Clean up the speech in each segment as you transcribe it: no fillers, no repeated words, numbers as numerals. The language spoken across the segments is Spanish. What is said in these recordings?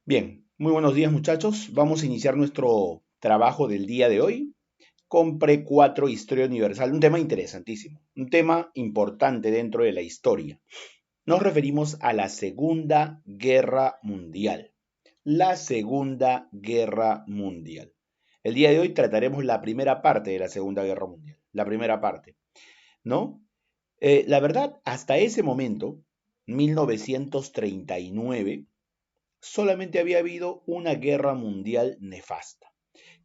Bien, muy buenos días muchachos. Vamos a iniciar nuestro trabajo del día de hoy con Pre-4 Historia Universal, un tema interesantísimo, un tema importante dentro de la historia. Nos referimos a la Segunda Guerra Mundial. La Segunda Guerra Mundial. El día de hoy trataremos la primera parte de la Segunda Guerra Mundial. La primera parte, ¿no? La verdad, hasta ese momento, 1939, solamente había habido una guerra mundial nefasta,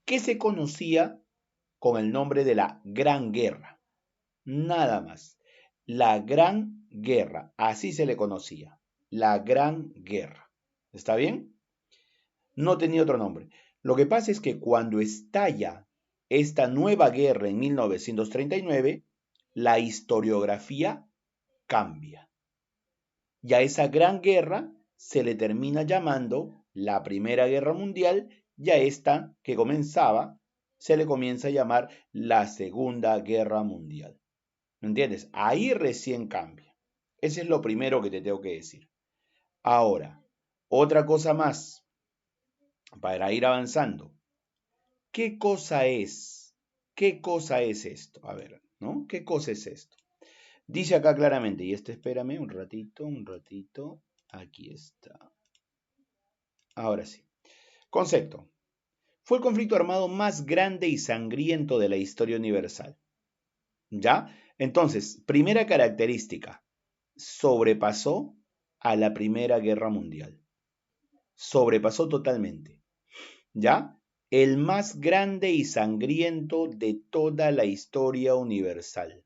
que se conocía con el nombre de la Gran Guerra. Nada más. La Gran Guerra, así se le conocía. La Gran Guerra. ¿Está bien? No tenía otro nombre. Lo que pasa es que cuando estalla esta nueva guerra en 1939, la historiografía cambia. Y a esa gran guerra se le termina llamando la Primera Guerra Mundial y a esta que comenzaba se le comienza a llamar la Segunda Guerra Mundial. ¿Me entiendes? Ahí recién cambia. Ese es lo primero que te tengo que decir. Ahora, otra cosa más para ir avanzando. ¿Qué cosa es? ¿Qué cosa es esto? A ver, ¿no? ¿Qué cosa es esto? Dice acá claramente, y este espérame un ratito, un ratito. Aquí está. Ahora sí. Concepto. Fue el conflicto armado más grande y sangriento de la historia universal. ¿Ya? Entonces, primera característica. Sobrepasó a la Primera Guerra Mundial. Sobrepasó totalmente. ¿Ya? El más grande y sangriento de toda la historia universal.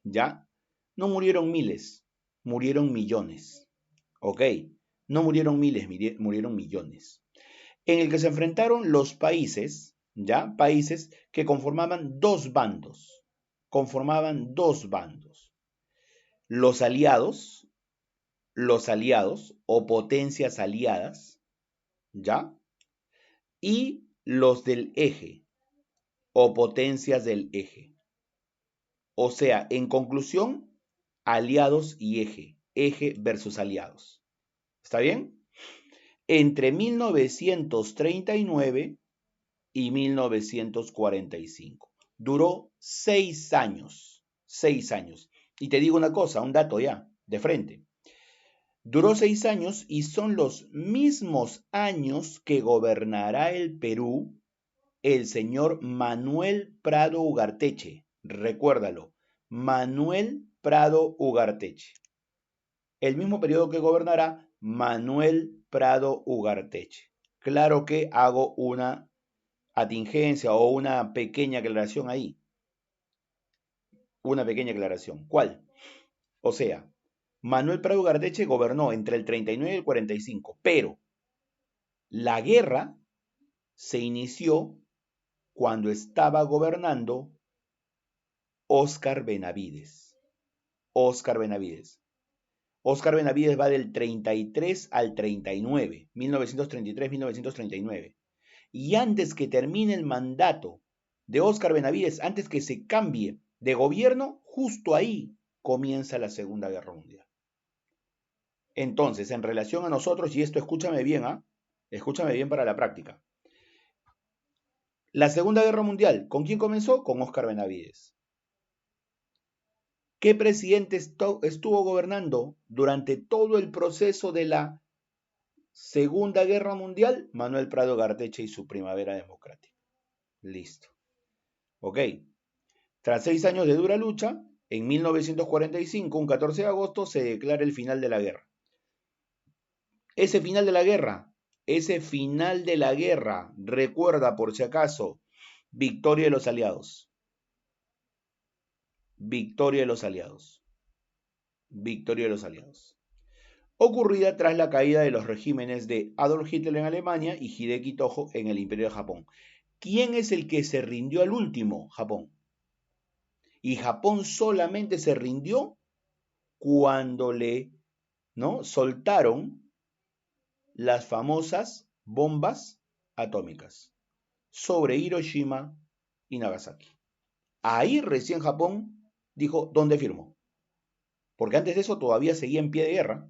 ¿Ya? No murieron miles, murieron millones. ¿Ok? No murieron miles, murieron millones. En el que se enfrentaron los países, ¿ya? Países que conformaban dos bandos. Los aliados o potencias aliadas, ¿ya? Y los del eje o potencias del eje. O sea, en conclusión, aliados y eje, eje versus aliados. ¿Está bien? Entre 1939 y 1945. Duró 6 años. 6 años. Y te digo una cosa, un dato ya, de frente. Duró 6 años y son los mismos años que gobernará el Perú el señor Manuel Prado Ugarteche. Recuérdalo, Manuel Prado Ugarteche. El mismo periodo que gobernará Manuel Prado Ugarteche. Claro que hago una atingencia o una pequeña aclaración ahí. Una pequeña aclaración. ¿Cuál? O sea, Manuel Prado Ugarteche gobernó entre el 39 y el 45, pero la guerra se inició cuando estaba gobernando Óscar Benavides. Óscar Benavides. Óscar Benavides va del 33 al 39, 1933-1939. Y antes que termine el mandato de Óscar Benavides, antes que se cambie de gobierno, justo ahí comienza la Segunda Guerra Mundial. Entonces, en relación a nosotros, y esto escúchame bien, ¿ah? Escúchame bien para la práctica. La Segunda Guerra Mundial, ¿con quién comenzó? Con Óscar Benavides. ¿Qué presidente estuvo gobernando durante todo el proceso de la Segunda Guerra Mundial? Manuel Prado Garteche y su Primavera Democrática. Listo. Ok. Tras 6 años de dura lucha, en 1945, un 14 de agosto, se declara el final de la guerra. Ese final de la guerra, recuerda por si acaso, victoria de los aliados. Victoria de los aliados. Victoria de los aliados. Ocurrida tras la caída de los regímenes de Adolf Hitler en Alemania y Hideki Tojo en el Imperio de Japón. ¿Quién es el que se rindió al último? Japón. Y Japón solamente se rindió cuando ¿no? soltaron las famosas bombas atómicas sobre Hiroshima y Nagasaki. Ahí recién Japón dijo, ¿dónde firmó? Porque antes de eso todavía seguía en pie de guerra.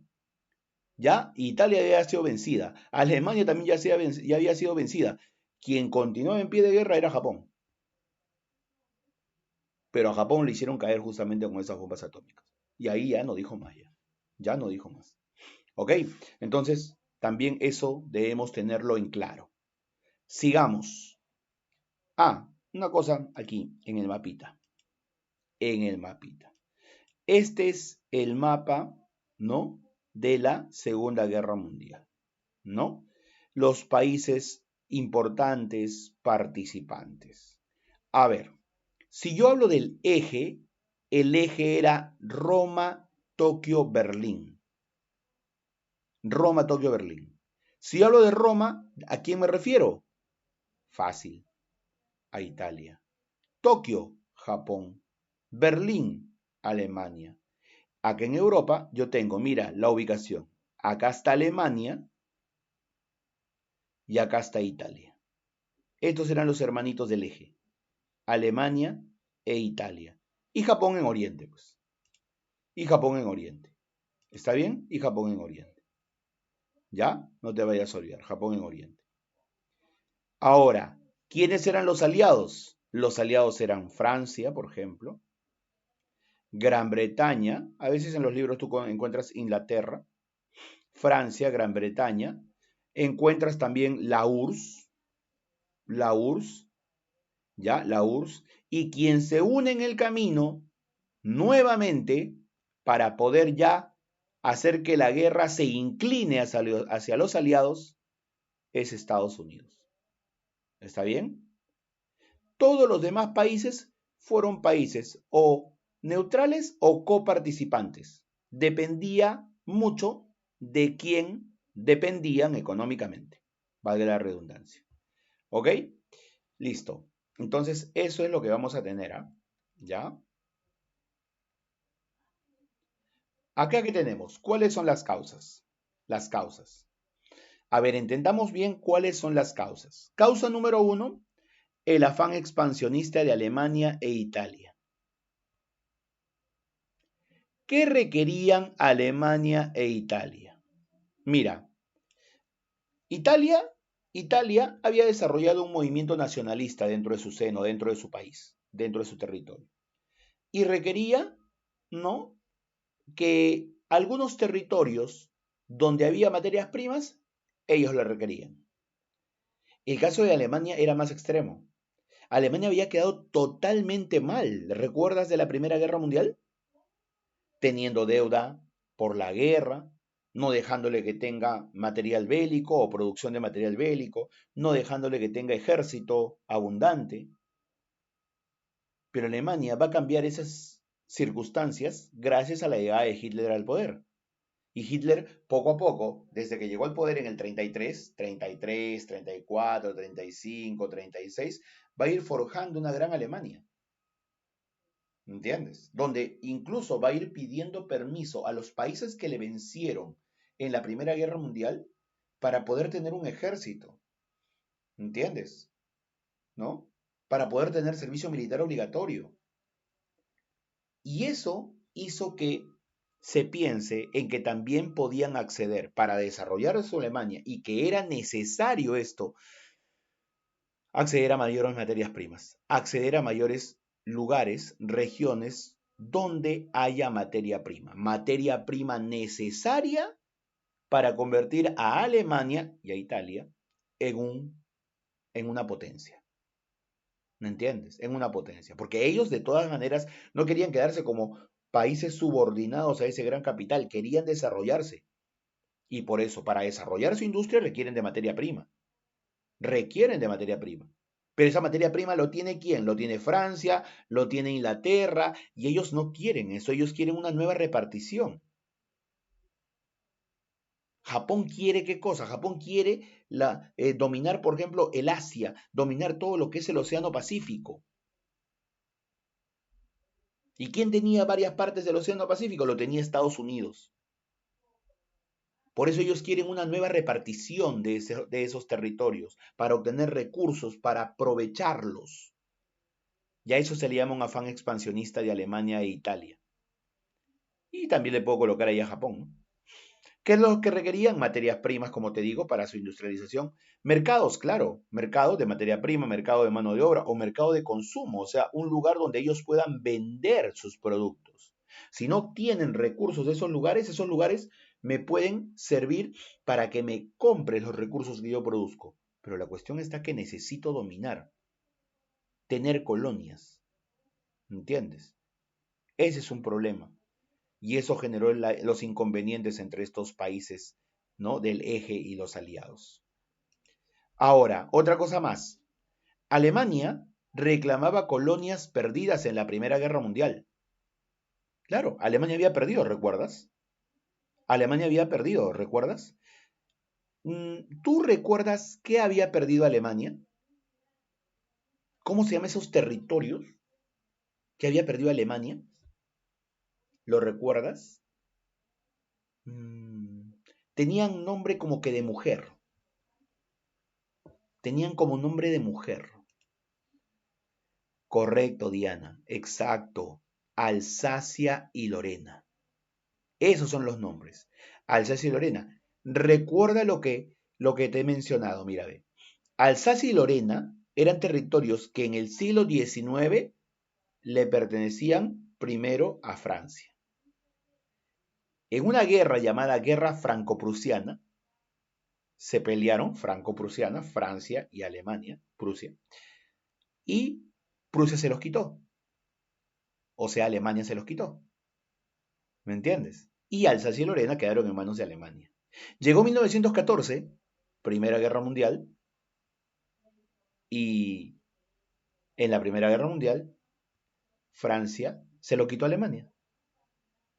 ¿Ya? Italia ya había sido vencida. Alemania también ya había sido vencida. Quien continuaba en pie de guerra era Japón. Pero a Japón le hicieron caer justamente con esas bombas atómicas. Y ahí ya no dijo más, ya. Ya no dijo más. ¿Ok? Entonces, también eso debemos tenerlo en claro. Sigamos. Ah, una cosa aquí, en el mapita. En el mapita. Este es el mapa, ¿no? De la Segunda Guerra Mundial, ¿no? Los países importantes participantes. A ver, si yo hablo del eje, el eje era Roma, Tokio, Berlín. Roma, Tokio, Berlín. Si yo hablo de Roma, ¿a quién me refiero? Fácil, a Italia. Tokio, Japón. Berlín, Alemania. Acá en Europa yo tengo, mira, la ubicación. Acá está Alemania y acá está Italia. Estos eran los hermanitos del eje. Alemania e Italia. Y Japón en Oriente, pues. Y Japón en Oriente. ¿Está bien? Y Japón en Oriente. ¿Ya? No te vayas a olvidar. Japón en Oriente. Ahora, ¿quiénes eran los aliados? Los aliados eran Francia, por ejemplo. Gran Bretaña. A veces en los libros tú encuentras Inglaterra. Francia, Gran Bretaña. Encuentras también la URSS. La URSS. ¿Ya? La URSS. Y quien se une en el camino nuevamente para poder ya hacer que la guerra se incline hacia los aliados es Estados Unidos. ¿Está bien? Todos los demás países fueron países o neutrales o coparticipantes. Dependía mucho de quién dependían económicamente. Valga la redundancia. ¿Ok? Listo. Entonces, eso es lo que vamos a tener, ¿ah? ¿Ya? Acá que tenemos, ¿cuáles son las causas? Las causas. A ver, entendamos bien cuáles son las causas. Causa número 1, el afán expansionista de Alemania e Italia. ¿Qué requerían Alemania e Italia? Mira, Italia había desarrollado un movimiento nacionalista dentro de su seno, dentro de su país, dentro de su territorio. Y requería, ¿no?, que algunos territorios donde había materias primas, ellos lo requerían. El caso de Alemania era más extremo. Alemania había quedado totalmente mal. ¿Recuerdas de la Primera Guerra Mundial? Teniendo deuda por la guerra, no dejándole que tenga material bélico o producción de material bélico, no dejándole que tenga ejército abundante. Pero Alemania va a cambiar esas circunstancias gracias a la llegada de Hitler al poder. Y Hitler, poco a poco, desde que llegó al poder en el 33, 34, 35, 36, va a ir forjando una gran Alemania. ¿Entiendes? Donde incluso va a ir pidiendo permiso a los países que le vencieron en la Primera Guerra Mundial para poder tener un ejército. ¿Entiendes? ¿No? Para poder tener servicio militar obligatorio. Y eso hizo que se piense en que también podían acceder para desarrollar su Alemania y que era necesario esto, acceder a mayores materias primas, acceder a mayores lugares, regiones donde haya materia prima necesaria para convertir a Alemania y a Italia en una potencia. ¿Me entiendes? En una potencia. Porque ellos de todas maneras no querían quedarse como países subordinados a ese gran capital, querían desarrollarse. Y por eso, para desarrollar su industria requieren de materia prima. Requieren de materia prima. Pero esa materia prima lo tiene ¿quién? Lo tiene Francia, lo tiene Inglaterra, y ellos no quieren eso, ellos quieren una nueva repartición. Japón quiere qué cosa? Japón quiere dominar, por ejemplo, el Asia, dominar todo lo que es el Océano Pacífico. ¿Y quién tenía varias partes del Océano Pacífico? Lo tenía Estados Unidos. Por eso ellos quieren una nueva repartición de esos territorios, para obtener recursos, para aprovecharlos. Y a eso se le llama un afán expansionista de Alemania e Italia. Y también le puedo colocar ahí a Japón, ¿no? ¿Qué es lo que requerían? Materias primas, como te digo, para su industrialización. Mercados, claro, mercado de materia prima, mercado de mano de obra o mercado de consumo, o sea, un lugar donde ellos puedan vender sus productos. Si no tienen recursos de esos lugares me pueden servir para que me compre los recursos que yo produzco. Pero la cuestión está que necesito dominar, tener colonias, ¿entiendes? Ese es un problema. Y eso generó los inconvenientes entre estos países, ¿no? Del eje y los aliados. Ahora, otra cosa más. Alemania reclamaba colonias perdidas en la Primera Guerra Mundial. Claro, Alemania había perdido, ¿recuerdas? Alemania había perdido, ¿recuerdas? ¿Tú recuerdas qué había perdido Alemania? ¿Cómo se llaman esos territorios que había perdido Alemania? ¿Lo recuerdas? Tenían nombre como que de mujer. Tenían como nombre de mujer. Correcto, Diana. Exacto. Alsacia y Lorena. Esos son los nombres. Alsacia y Lorena. Recuerda lo que te he mencionado. Mira, ve. Alsacia y Lorena eran territorios que en el siglo XIX le pertenecían primero a Francia. En una guerra llamada Guerra Franco-Prusiana, se pelearon franco-prusiana, Francia y Alemania, Prusia, y Prusia se los quitó. O sea, Alemania se los quitó. ¿Me entiendes? Y Alsacia y Lorena quedaron en manos de Alemania. Llegó 1914, Primera Guerra Mundial, y en la Primera Guerra Mundial, Francia se lo quitó a Alemania.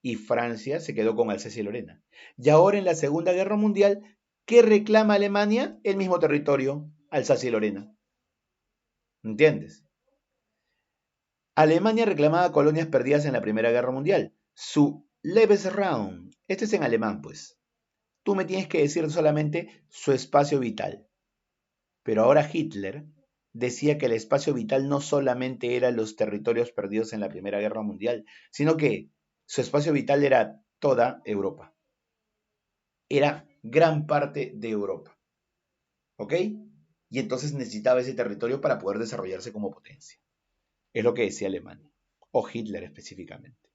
Y Francia se quedó con Alsacia y Lorena. Y ahora en la Segunda Guerra Mundial, ¿qué reclama Alemania? El mismo territorio, Alsacia y Lorena. ¿Entiendes? Alemania reclamaba colonias perdidas en la Primera Guerra Mundial. Su Lebensraum. Este es en alemán, pues. Tú me tienes que decir solamente su espacio vital. Pero ahora Hitler decía que el espacio vital no solamente eran los territorios perdidos en la Primera Guerra Mundial, sino que su espacio vital era toda Europa. Era gran parte de Europa. ¿Ok? Y entonces necesitaba ese territorio para poder desarrollarse como potencia. Es lo que decía Alemania, o Hitler específicamente.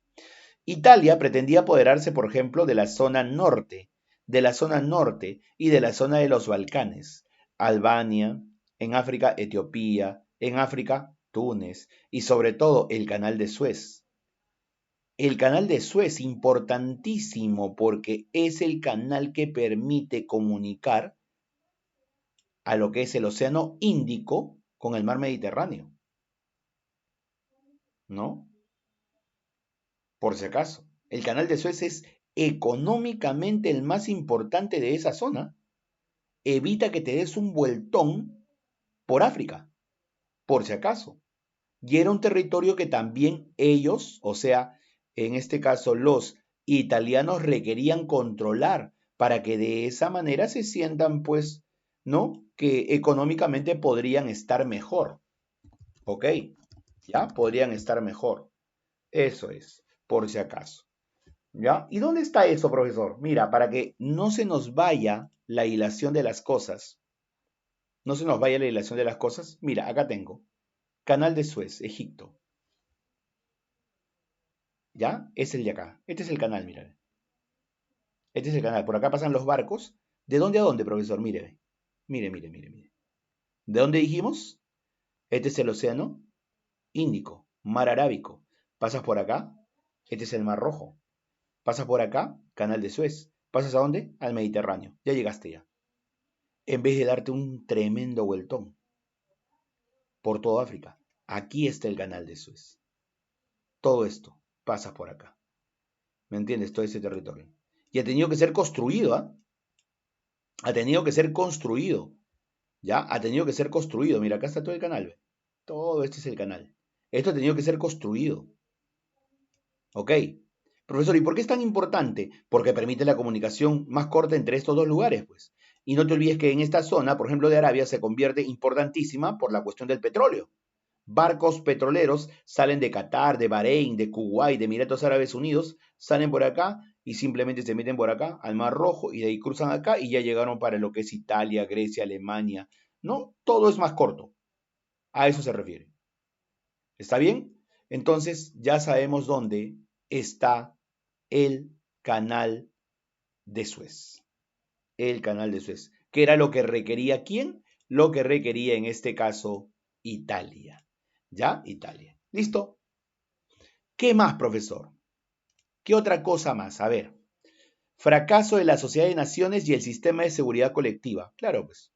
Italia pretendía apoderarse, por ejemplo, de la zona norte y de la zona de los Balcanes, Albania, en África, Etiopía, en África, Túnez, y sobre todo el Canal de Suez. El Canal de Suez, importantísimo, porque es el canal que permite comunicar a lo que es el Océano Índico con el Mar Mediterráneo. ¿No? Por si acaso. El Canal de Suez es económicamente el más importante de esa zona. Evita que te des un vueltón por África, por si acaso. Y era un territorio que también ellos, o sea, en este caso los italianos requerían controlar para que de esa manera se sientan, pues, ¿no? Que económicamente podrían estar mejor. ¿Ok? ¿Ya? Podrían estar mejor. Eso es, por si acaso. ¿Ya? ¿Y dónde está eso, profesor? Mira, para que no se nos vaya la hilación de las cosas, mira, acá tengo. Canal de Suez, Egipto. ¿Ya? Es el de acá. Este es el canal, mira. Este es el canal. Por acá pasan los barcos. ¿De dónde a dónde, profesor? Mire. Mire. ¿De dónde dijimos? Este es el océano Índico, mar Arábico. Pasas por acá. Este es el Mar Rojo. Pasas por acá, Canal de Suez. ¿Pasas a dónde? Al Mediterráneo. Ya llegaste ya. En vez de darte un tremendo vueltón por toda África. Aquí está el Canal de Suez. Todo esto pasa por acá. ¿Me entiendes? Todo ese territorio. Y ha tenido que ser construido, ¿ah? Ha tenido que ser construido. ¿Ya? Ha tenido que ser construido. Mira, acá está todo el canal. ¿Ve? Todo este es el canal. Esto ha tenido que ser construido. ¿Ok? Profesor, ¿y por qué es tan importante? Porque permite la comunicación más corta entre estos dos lugares, pues. Y no te olvides que en esta zona, por ejemplo, de Arabia, se convierte importantísima por la cuestión del petróleo. Barcos petroleros salen de Qatar, de Bahrein, de Kuwait, de Emiratos Árabes Unidos, salen por acá y simplemente se meten por acá, al Mar Rojo, y de ahí cruzan acá y ya llegaron para lo que es Italia, Grecia, Alemania. No, todo es más corto. A eso se refiere. ¿Está bien? Entonces ya sabemos dónde está el canal de Suez. El canal de Suez. ¿Qué era lo que requería quién? Lo que requería en este caso Italia. ¿Ya? Italia. ¿Listo? ¿Qué más, profesor? ¿Qué otra cosa más? A ver. Fracaso de la Sociedad de Naciones y el sistema de seguridad colectiva. Claro, pues.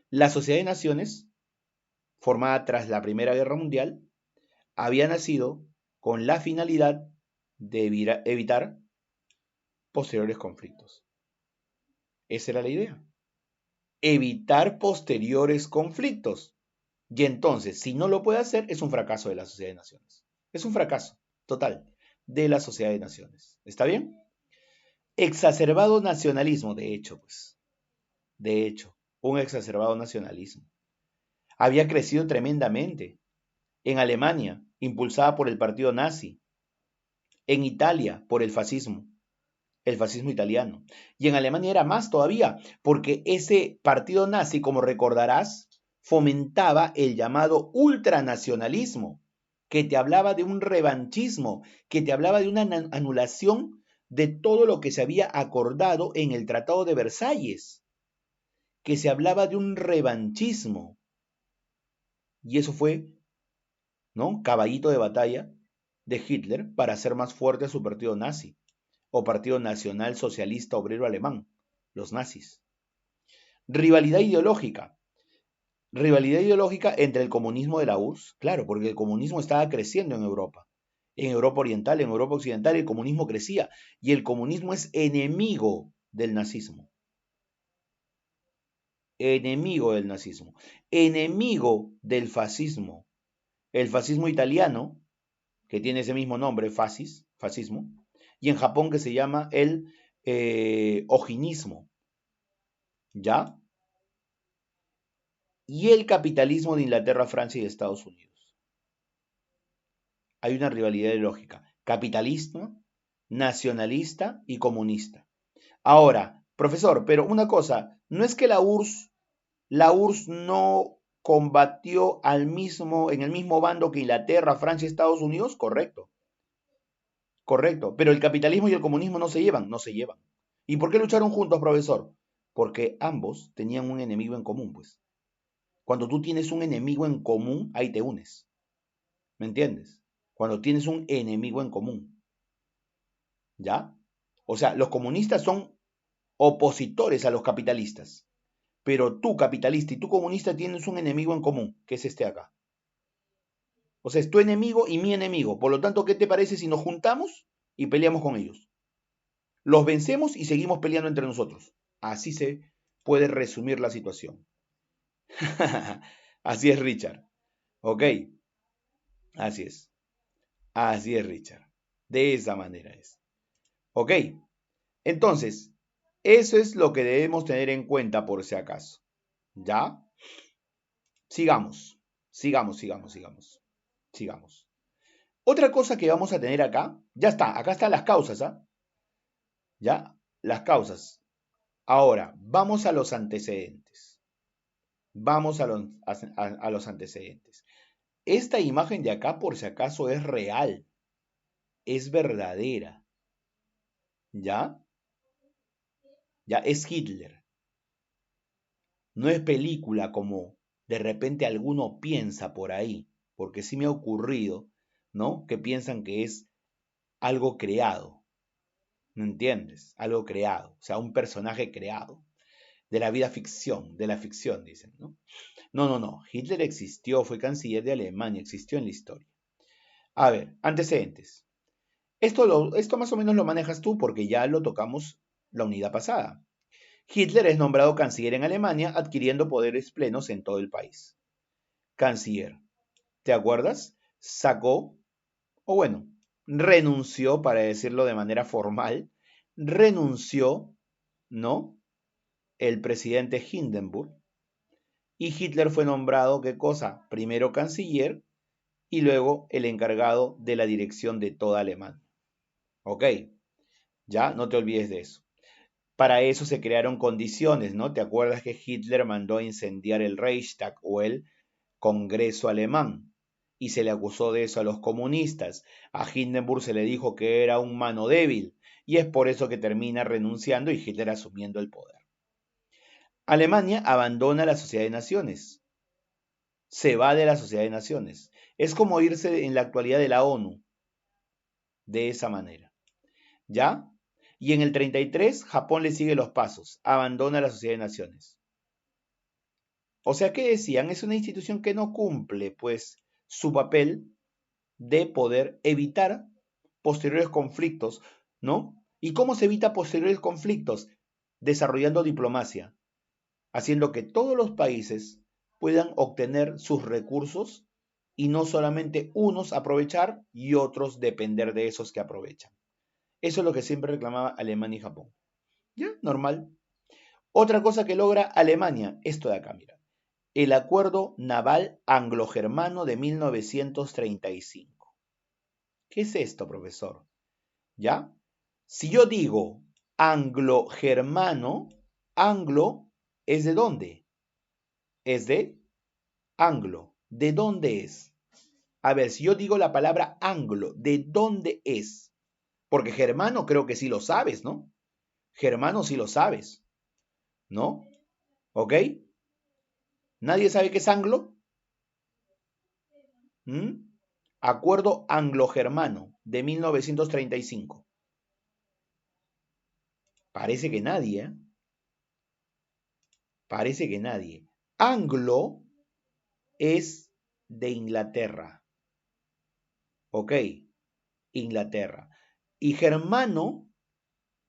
La Sociedad de Naciones, formada tras la Primera Guerra Mundial, había nacido con la finalidad de evitar posteriores conflictos. Esa era la idea. Evitar posteriores conflictos. Y entonces, si no lo puede hacer, es un fracaso de la Sociedad de Naciones. Es un fracaso total de la Sociedad de Naciones. ¿Está bien? Exacerbado nacionalismo, de hecho, pues. De hecho, un exacerbado nacionalismo. Había crecido tremendamente. En Alemania, impulsada por el partido nazi. En Italia, por el fascismo italiano. Y en Alemania era más todavía, porque ese partido nazi, como recordarás, fomentaba el llamado ultranacionalismo, que te hablaba de un revanchismo, que te hablaba de una anulación de todo lo que se había acordado en el Tratado de Versalles, que se hablaba de un revanchismo. Y eso fue, ¿no?, caballito de batalla de Hitler para hacer más fuerte a su partido nazi, o Partido Nacional Socialista Obrero Alemán, los nazis. Rivalidad ideológica. Rivalidad ideológica entre el comunismo de la URSS, claro, porque el comunismo estaba creciendo en Europa Oriental, en Europa Occidental, el comunismo crecía, y el comunismo es enemigo del nazismo. Enemigo del nazismo. Enemigo del fascismo. El fascismo italiano, que tiene ese mismo nombre, fascismo, y en Japón que se llama el ojinismo, ¿ya? Y el capitalismo de Inglaterra, Francia y Estados Unidos. Hay una rivalidad ideológica, capitalista, nacionalista y comunista. Ahora, profesor, pero una cosa, ¿no es que la URSS no combatió en el mismo bando que Inglaterra, Francia y Estados Unidos? Correcto, correcto. Pero el capitalismo y el comunismo no se llevan, no se llevan. ¿Y por qué lucharon juntos, profesor? Porque ambos tenían un enemigo en común, pues. Cuando tú tienes un enemigo en común, ahí te unes. ¿Me entiendes? Cuando tienes un enemigo en común. ¿Ya? O sea, los comunistas son opositores a los capitalistas. Pero tú, capitalista, y tú, comunista, tienes un enemigo en común, que es este acá. O sea, es tu enemigo y mi enemigo. Por lo tanto, ¿qué te parece si nos juntamos y peleamos con ellos? Los vencemos y seguimos peleando entre nosotros. Así se puede resumir la situación. Así es, Richard. ¿Ok? Así es. Así es, Richard. De esa manera es. ¿Ok? Entonces, eso es lo que debemos tener en cuenta por si acaso. ¿Ya? Sigamos. Sigamos. Otra cosa que vamos a tener acá, ya está, acá están las causas, ¿ah? ¿Ya? Las causas. Ahora, vamos a los antecedentes. Vamos a los antecedentes. Esta imagen de acá, por si acaso, es real, es verdadera. ¿Ya? Ya es Hitler. No es película como de repente alguno piensa por ahí, porque sí me ha ocurrido, ¿no? Que piensan que es algo creado, ¿me entiendes? Algo creado, o sea, un personaje creado, de la ficción, dicen, ¿no? No. Hitler existió, fue canciller de Alemania, existió en la historia. A ver, antecedentes. Esto más o menos lo manejas tú porque ya lo tocamos la unidad pasada. Hitler es nombrado canciller en Alemania, adquiriendo poderes plenos en todo el país. Canciller, ¿te acuerdas? Sacó, o bueno, renunció, para decirlo de manera formal, renunció, ¿no?, el presidente Hindenburg, y Hitler fue nombrado, ¿qué cosa? Primero canciller y luego el encargado de la dirección de toda Alemania. Ok, ya no te olvides de eso. Para eso se crearon condiciones, ¿no? ¿Te acuerdas que Hitler mandó a incendiar el Reichstag o el Congreso alemán? Y se le acusó de eso a los comunistas. A Hindenburg se le dijo que era un mano débil y es por eso que termina renunciando y Hitler asumiendo el poder. Alemania abandona la Sociedad de Naciones, se va de la Sociedad de Naciones. Es como irse en la actualidad de la ONU, de esa manera. ¿Ya? Y en el 33, Japón le sigue los pasos, abandona la Sociedad de Naciones. O sea, ¿qué decían? Es una institución que no cumple, pues, su papel de poder evitar posteriores conflictos, ¿no? ¿Y cómo se evita posteriores conflictos? Desarrollando diplomacia, haciendo que todos los países puedan obtener sus recursos y no solamente unos aprovechar y otros depender de esos que aprovechan. Eso es lo que siempre reclamaba Alemania y Japón. ¿Ya? Normal. Otra cosa que logra Alemania, esto de acá, mira. El Acuerdo Naval Anglo-Germano de 1935. ¿Qué es esto, profesor? ¿Ya? Si yo digo anglo-germano, anglo es de dónde? Es de anglo. ¿De dónde es? A ver, si yo digo la palabra anglo, ¿de dónde es? Porque germano creo que sí lo sabes, ¿no? Germano sí lo sabes, ¿no? ¿Ok? ¿Nadie sabe qué es anglo? ¿Mm? Acuerdo anglo-germano de 1935. Parece que nadie, ¿eh? Parece que nadie. Anglo es de Inglaterra, ¿ok? Inglaterra. Y germano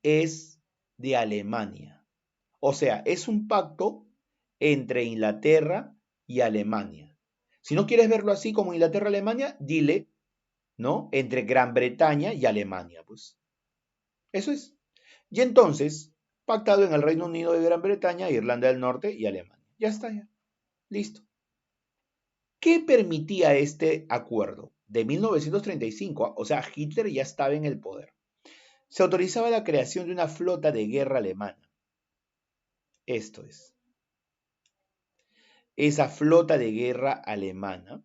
es de Alemania. O sea, es un pacto entre Inglaterra y Alemania. Si no quieres verlo así como Inglaterra-Alemania, dile, ¿no? Entre Gran Bretaña y Alemania, pues. Eso es. Y entonces, pactado en el Reino Unido de Gran Bretaña, Irlanda del Norte y Alemania. Ya está, ya. Listo. ¿Qué permitía este acuerdo? De 1935, o sea, Hitler ya estaba en el poder. Se autorizaba la creación de una flota de guerra alemana. Esto es. Esa flota de guerra alemana,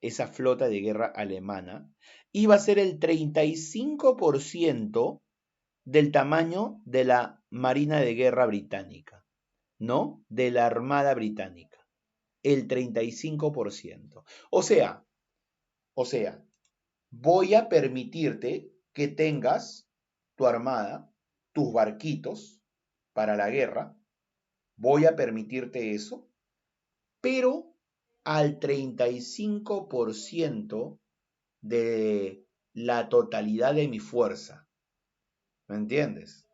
esa flota de guerra alemana, iba a ser el 35% del tamaño de la Marina de Guerra británica, ¿no? De la Armada británica. El 35%. O sea, voy a permitirte que tengas tu armada, tus barquitos para la guerra, voy a permitirte eso, pero al 35% de la totalidad de mi fuerza. ¿Me entiendes?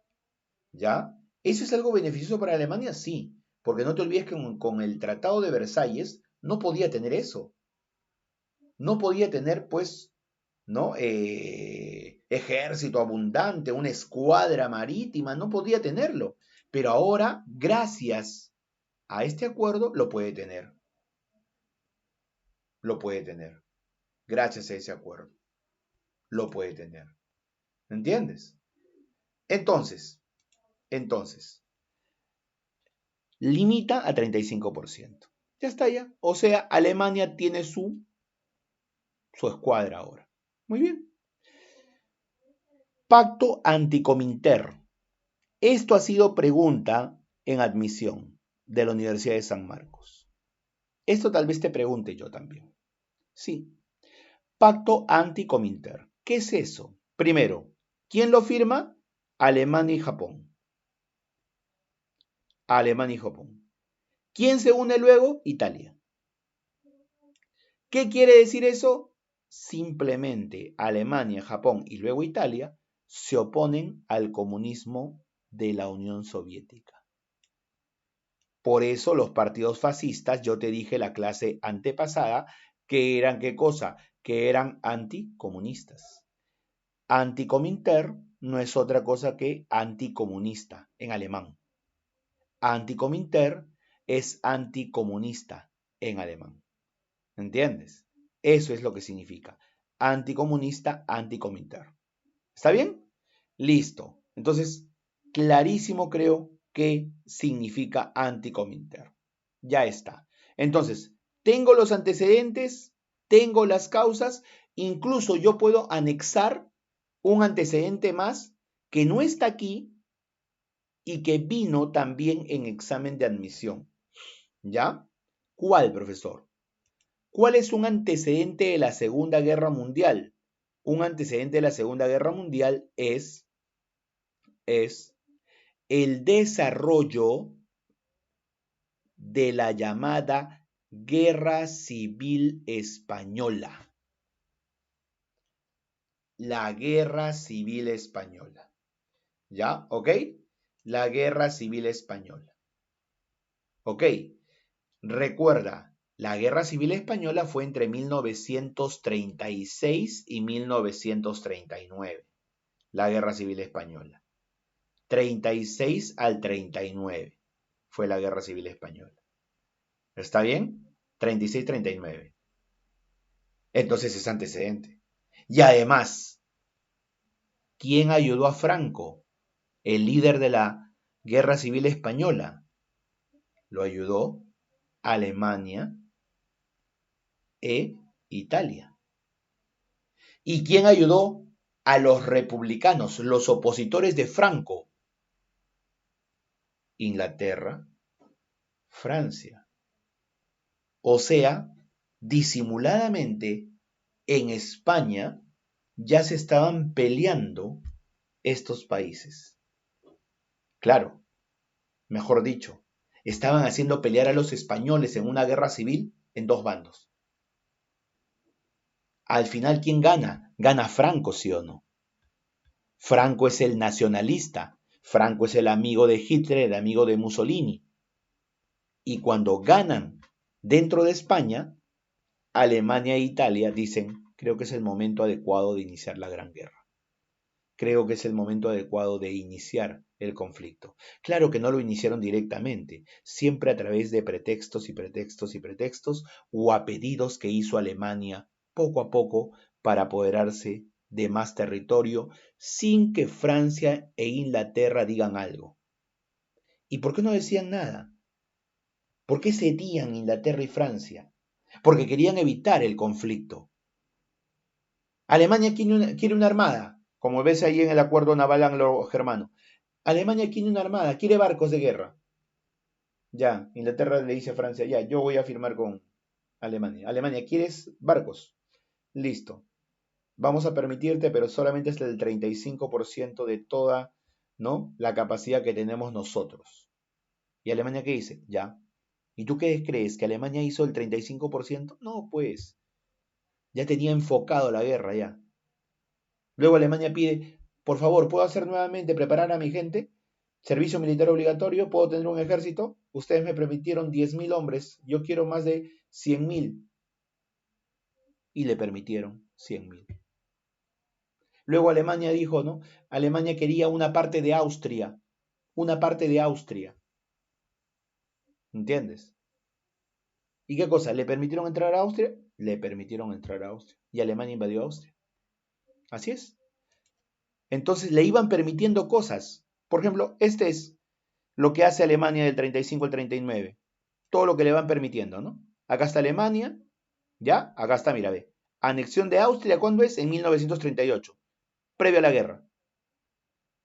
¿Ya? ¿Eso es algo beneficioso para Alemania? Sí, porque no te olvides que con el Tratado de Versalles no podía tener eso. No podía tener, pues, ¿no? Ejército abundante, una escuadra marítima, no podía tenerlo. Pero ahora, gracias a este acuerdo, lo puede tener. Lo puede tener. Gracias a ese acuerdo. Lo puede tener. ¿Entiendes? Entonces, limita a 35%. Ya está ya. O sea, Alemania tiene su escuadra ahora. Muy bien. Pacto anticominter. Esto ha sido pregunta en admisión de la Universidad de San Marcos. Esto tal vez te pregunte yo también. Sí. Pacto anticominter. ¿Qué es eso? Primero, ¿quién lo firma? Alemania y Japón. Alemania y Japón. ¿Quién se une luego? Italia. ¿Qué quiere decir eso? Simplemente Alemania, Japón y luego Italia se oponen al comunismo de la Unión Soviética. Por eso los partidos fascistas, yo te dije la clase antepasada, que eran ¿qué cosa? Que eran anticomunistas. Anticominter no es otra cosa que anticomunista en alemán. Anticominter es anticomunista en alemán. ¿Entiendes? Eso es lo que significa. Anticomunista, anticominter. ¿Está bien? Listo. Entonces, clarísimo creo que significa anticominterno. Ya está. Entonces, tengo los antecedentes, tengo las causas, incluso yo puedo anexar un antecedente más que no está aquí y que vino también en examen de admisión. ¿Ya? ¿Cuál, profesor? ¿Cuál es un antecedente de la Segunda Guerra Mundial? Un antecedente de la Segunda Guerra Mundial es el desarrollo de la llamada Guerra Civil Española. La Guerra Civil Española. ¿Ya? ¿Ok? La Guerra Civil Española. ¿Ok? Recuerda, la Guerra Civil Española fue entre 1936 y 1939. La Guerra Civil Española. 36 al 39 fue la Guerra Civil Española. ¿Está bien? 36-39. Entonces es antecedente. Y además, ¿quién ayudó a Franco? El líder de la Guerra Civil Española. Lo ayudó Alemania e Italia. ¿Y quién ayudó a los republicanos, los opositores de Franco? Inglaterra, Francia. O sea, disimuladamente, en España ya se estaban peleando estos países. Claro, mejor dicho, estaban haciendo pelear a los españoles en una guerra civil en dos bandos. Al final, ¿quién gana? Gana Franco, ¿sí o no? Franco es el nacionalista, Franco es el amigo de Hitler, el amigo de Mussolini. Y cuando ganan dentro de España, Alemania e Italia dicen, creo que es el momento adecuado de iniciar la Gran Guerra. Creo que es el momento adecuado de iniciar el conflicto. Claro que no lo iniciaron directamente, siempre a través de pretextos y pretextos y pretextos o a pedidos que hizo Alemania poco a poco para apoderarse de más territorio sin que Francia e Inglaterra digan algo. ¿Y por qué no decían nada? ¿Por qué cedían Inglaterra y Francia? Porque querían evitar el conflicto. Alemania quiere una armada, como ves ahí en el acuerdo naval anglo-germano. Alemania quiere una armada, quiere barcos de guerra. Ya, Inglaterra le dice a Francia, ya, yo voy a firmar con Alemania. Alemania, ¿quieres barcos? Listo. Vamos a permitirte, pero solamente es el 35% de toda, ¿no?, la capacidad que tenemos nosotros. ¿Y Alemania qué dice? Ya. ¿Y tú qué crees? ¿Que Alemania hizo el 35%? No, pues. Ya tenía enfocado la guerra, ya. Luego Alemania pide, por favor, ¿puedo hacer nuevamente, preparar a mi gente? Servicio militar obligatorio, ¿puedo tener un ejército? Ustedes me permitieron 10.000 hombres, yo quiero más de 100.000. Y le permitieron 100.000. Luego Alemania dijo, ¿no? Alemania quería una parte de Austria, una parte de Austria. ¿Entiendes? ¿Y qué cosa? ¿Le permitieron entrar a Austria? Le permitieron entrar a Austria. Y Alemania invadió Austria. Así es. Entonces le iban permitiendo cosas. Por ejemplo, este es lo que hace Alemania del 35 al 39. Todo lo que le van permitiendo, ¿no? Acá está Alemania, ¿ya? Acá está, mira, ve. Anexión de Austria, ¿cuándo es? En 1938, previo a la guerra.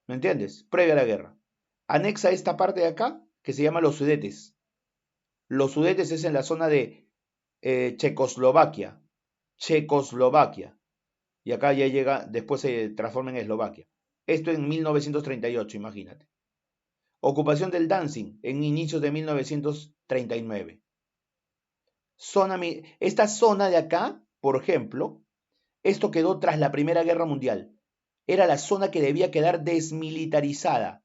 ¿Me entiendes? Previo a la guerra. Anexa esta parte de acá, que se llama los Sudetes. Los Sudetes es en la zona de Checoslovaquia. Checoslovaquia. Y acá ya llega, después se transforma en Eslovaquia. Esto en 1938, imagínate. Ocupación del Danzig en inicios de 1939. Esta zona de acá, por ejemplo, esto quedó tras la Primera Guerra Mundial. Era la zona que debía quedar desmilitarizada.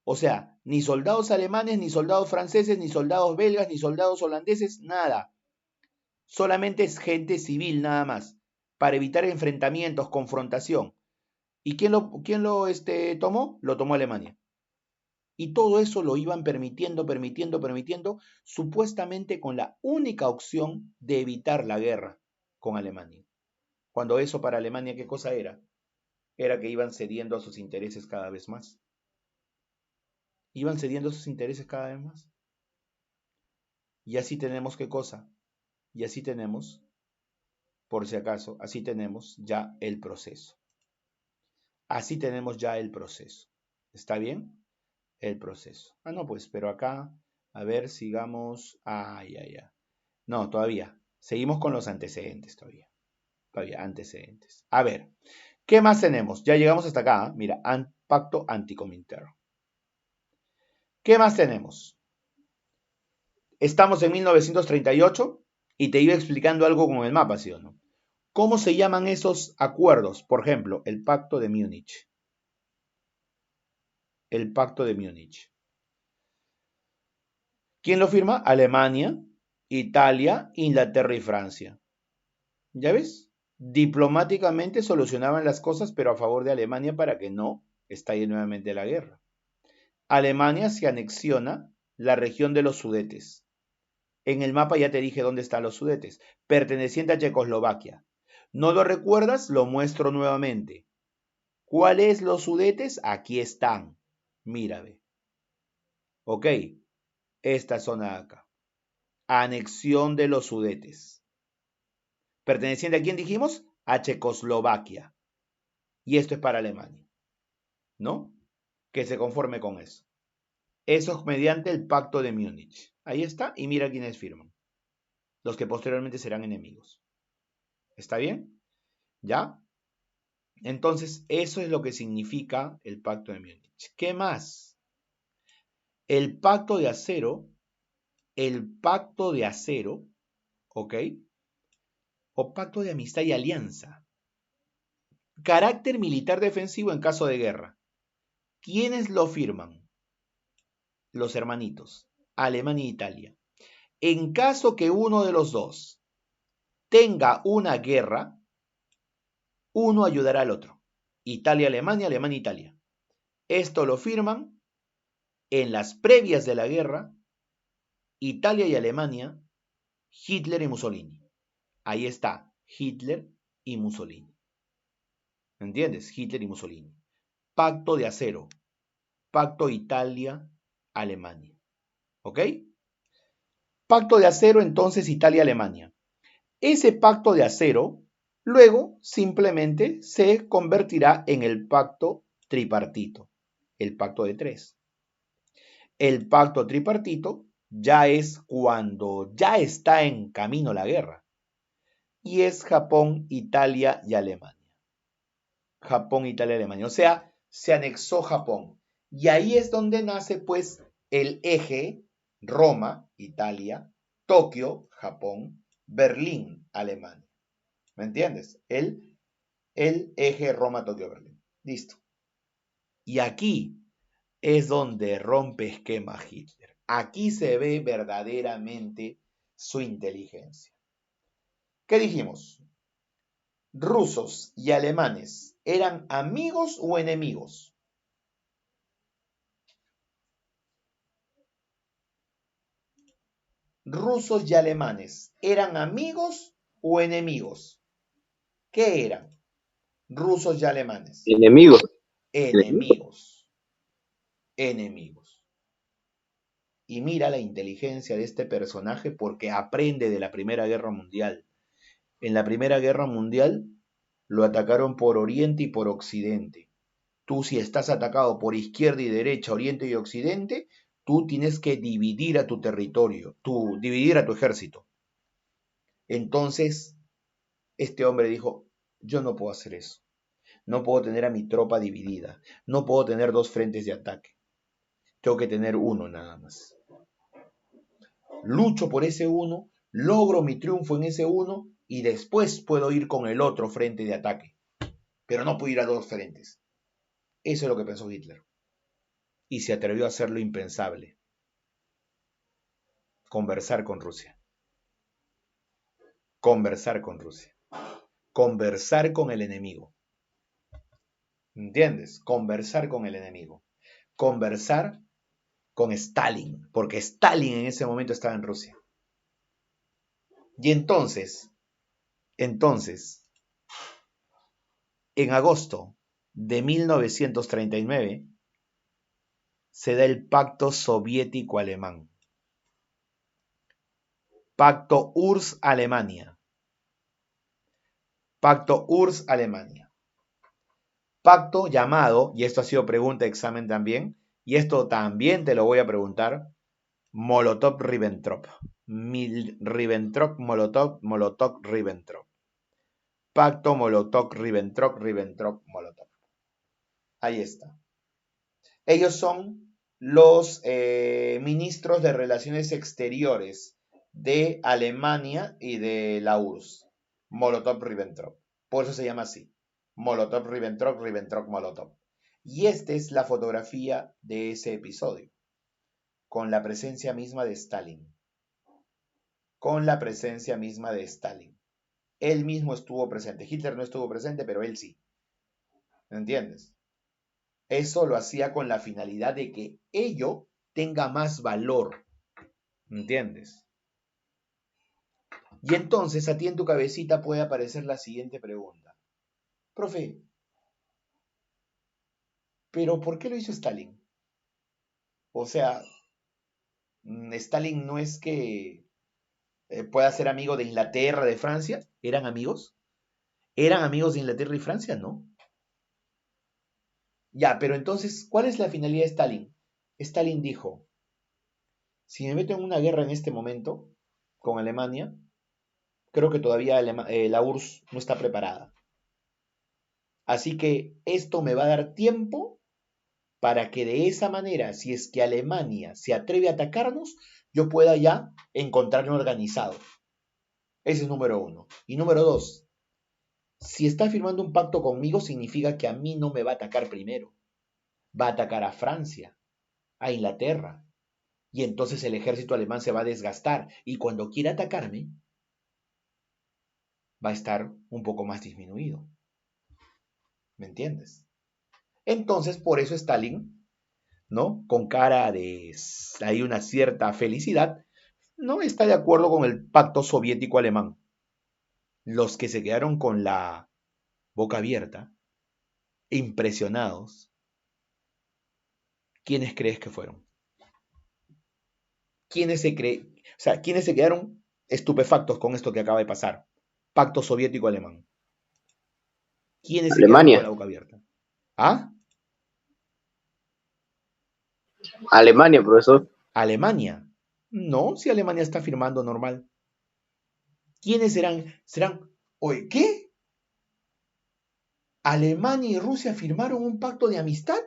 O sea, ni soldados alemanes, ni soldados franceses, ni soldados belgas, ni soldados holandeses, nada. Solamente es gente civil, nada más, para evitar enfrentamientos, confrontación. ¿Y quién lo tomó? Lo tomó Alemania. Y todo eso lo iban permitiendo, supuestamente con la única opción de evitar la guerra con Alemania. Cuando eso para Alemania, ¿qué cosa era? era que iban cediendo a sus intereses cada vez más. Iban cediendo a sus intereses cada vez más. Y así tenemos, ¿qué cosa? Y así tenemos, por si acaso, así tenemos ya el proceso. Así tenemos ya el proceso. ¿Está bien? El proceso. Ah, no, pues, pero acá, a ver, sigamos. Ah, ya. No, todavía. Seguimos con los antecedentes todavía. Todavía, antecedentes. A ver, ¿qué más tenemos? Ya llegamos hasta acá. Mira, pacto anticominterno. ¿Qué más tenemos? Estamos en 1938 y te iba explicando algo con el mapa, ¿sí o no? ¿Cómo se llaman esos acuerdos? Por ejemplo, el Pacto de Múnich. El Pacto de Múnich. ¿Quién lo firma? Alemania, Italia, Inglaterra y Francia. ¿Ya ves? Diplomáticamente solucionaban las cosas, pero a favor de Alemania para que no estalle nuevamente la guerra. Alemania se anexiona la región de los Sudetes. En el mapa ya te dije dónde están los Sudetes, perteneciente a Checoslovaquia. ¿No lo recuerdas? Lo muestro nuevamente. ¿Cuáles los Sudetes? Aquí están. Mírame. Ok, esta zona de acá. Anexión de los Sudetes. ¿Perteneciente a quién dijimos? A Checoslovaquia. Y esto es para Alemania. ¿No? Que se conforme con eso. Eso es mediante el Pacto de Múnich. Ahí está, y mira quiénes firman. Los que posteriormente serán enemigos. ¿Está bien? ¿Ya? Entonces, eso es lo que significa el Pacto de Múnich. ¿Qué más? El Pacto de Acero, ¿ok? O Pacto de Amistad y Alianza. Carácter militar defensivo en caso de guerra. ¿Quiénes lo firman? Los hermanitos, Alemania e Italia. En caso que uno de los dos tenga una guerra, uno ayudará al otro. Italia, Alemania, Alemania, Italia. Esto lo firman en las previas de la guerra, Italia y Alemania, Hitler y Mussolini. Ahí está, Hitler y Mussolini. ¿Me entiendes? Hitler y Mussolini. Pacto de Acero. Pacto Italia-Alemania. ¿Ok? Pacto de Acero, entonces Italia-Alemania. Ese pacto de acero luego simplemente se convertirá en el pacto tripartito, el pacto de tres. El pacto tripartito ya es cuando ya está en camino la guerra. Y es Japón, Italia y Alemania. Japón, Italia y Alemania. O sea, se anexó Japón. Y ahí es donde nace pues el eje Roma, Italia, Tokio, Japón, Berlín, Alemania. ¿Me entiendes? El eje Roma-Tokio-Berlín. Listo. Y aquí es donde rompe esquema Hitler. Aquí se ve verdaderamente su inteligencia. ¿Qué dijimos? ¿Rusos y alemanes eran amigos o enemigos? ¿Rusos y alemanes eran amigos o enemigos? ¿Qué eran? Rusos y alemanes. Enemigos. Enemigos. Enemigos. Y mira la inteligencia de este personaje porque aprende de la Primera Guerra Mundial. En la Primera Guerra Mundial lo atacaron por Oriente y por Occidente. Tú si estás atacado por izquierda y derecha, Oriente y Occidente, tú tienes que dividir a tu territorio, dividir a tu ejército. Entonces, este hombre dijo, yo no puedo hacer eso. No puedo tener a mi tropa dividida. No puedo tener dos frentes de ataque. Tengo que tener uno nada más. Lucho por ese uno, logro mi triunfo en ese uno y después puedo ir con el otro frente de ataque. Pero no puedo ir a dos frentes. Eso es lo que pensó Hitler. Y se atrevió a hacer lo impensable. Conversar con Rusia. Conversar con Rusia. Conversar con el enemigo. ¿Entiendes? Conversar con el enemigo. Conversar con Stalin, porque Stalin en ese momento estaba en Rusia. Y entonces, en agosto de 1939 se da el Pacto Soviético-Alemán. Pacto URSS-Alemania. Pacto URSS-Alemania. Pacto llamado, y esto ha sido pregunta de examen también, y esto también te lo voy a preguntar, Molotov-Ribbentrop. Ribbentrop-Molotov, Molotov-Ribbentrop. Pacto Molotov-Ribbentrop, Ribbentrop-Molotov. Ahí está. Ellos son los ministros de Relaciones Exteriores de Alemania y de la URSS. Molotov-Ribbentrop. Por eso se llama así. Molotov-Ribbentrop, Ribbentrop-Molotov. Y esta es la fotografía de ese episodio, con la presencia misma de Stalin. Con la presencia misma de Stalin. Él mismo estuvo presente. Hitler no estuvo presente, pero él sí. ¿Me entiendes? Eso lo hacía con la finalidad de que ello tenga más valor. ¿Me entiendes? Y entonces a ti en tu cabecita puede aparecer la siguiente pregunta. Profe, ¿pero por qué lo hizo Stalin? O sea, Stalin no es que pueda ser amigo de Inglaterra, de Francia. ¿Eran amigos? ¿Eran amigos de Inglaterra y Francia? No. Ya, pero entonces, ¿cuál es la finalidad de Stalin? Stalin dijo, si me meto en una guerra en este momento con Alemania, creo que todavía la URSS no está preparada. Así que esto me va a dar tiempo para que de esa manera, si es que Alemania se atreve a atacarnos, yo pueda ya encontrarme organizado. Ese es número uno. Y número dos, si está firmando un pacto conmigo, significa que a mí no me va a atacar primero. Va a atacar a Francia, a Inglaterra. Y entonces el ejército alemán se va a desgastar. Y cuando quiera atacarme, va a estar un poco más disminuido. ¿Me entiendes? Entonces, por eso Stalin, ¿no? Con cara de hay una cierta felicidad, no está de acuerdo con el pacto soviético-alemán. Los que se quedaron con la boca abierta, impresionados, ¿quiénes crees que fueron? ¿Quiénes se quedaron estupefactos con esto que acaba de pasar? Pacto soviético-alemán. ¿Quiénes se quedaron con Alemania. la boca abierta? ¿Ah? Alemania, profesor. Alemania. No, si Alemania está firmando normal. ¿Quiénes serán? Oye, ¿qué? ¿Alemania y Rusia firmaron un pacto de amistad?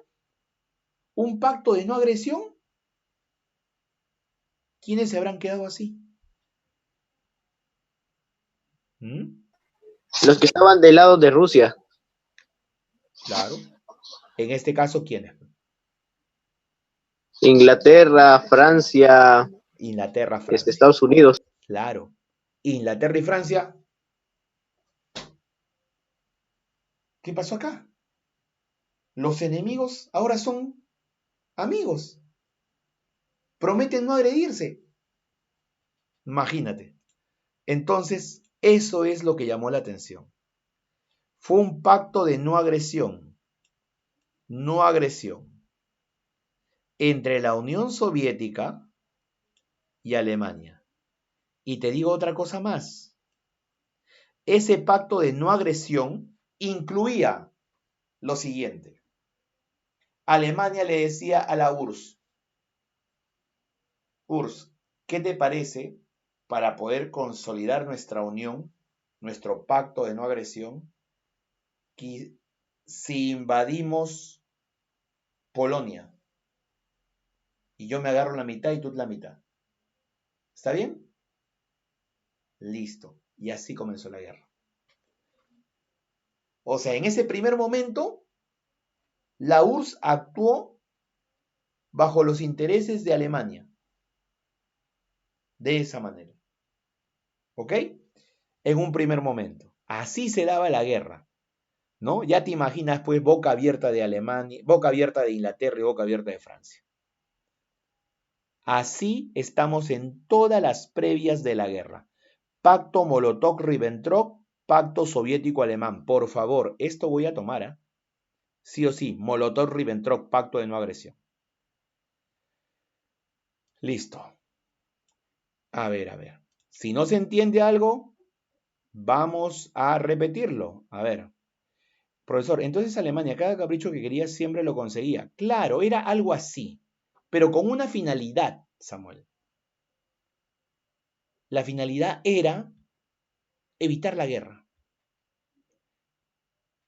¿Un pacto de no agresión? ¿Quiénes se habrán quedado así? ¿Mm? Los que estaban del lado de Rusia. Claro. En este caso, ¿quiénes? Inglaterra, Francia, Inglaterra, Francia. Estados Unidos. Claro. Inglaterra y Francia. ¿Qué pasó acá? Los enemigos ahora son amigos. Prometen no agredirse. Imagínate. Entonces, eso es lo que llamó la atención. Fue un pacto de no agresión. No agresión. Entre la Unión Soviética y Alemania. Y te digo otra cosa más. Ese pacto de no agresión incluía lo siguiente. Alemania le decía a la URSS, URSS, ¿qué te parece para poder consolidar nuestra unión, nuestro pacto de no agresión, que si invadimos Polonia y yo me agarro la mitad y tú la mitad? ¿Está bien? Listo. Y así comenzó la guerra. O sea, en ese primer momento, la URSS actuó bajo los intereses de Alemania. De esa manera. ¿Ok? En un primer momento. Así se daba la guerra. ¿No? Ya te imaginas, pues, boca abierta de Alemania, boca abierta de Inglaterra y boca abierta de Francia. Así estamos en todas las previas de la guerra. Pacto Molotov-Ribbentrop, pacto soviético-alemán. Por favor, esto voy a tomar, ¿eh? Sí o sí, Molotov-Ribbentrop, pacto de no agresión. Listo. A ver, a ver. Si no se entiende algo, vamos a repetirlo. A ver. Profesor, entonces Alemania, cada capricho que quería siempre lo conseguía. Claro, era algo así, pero con una finalidad, Samuel. La finalidad era evitar la guerra.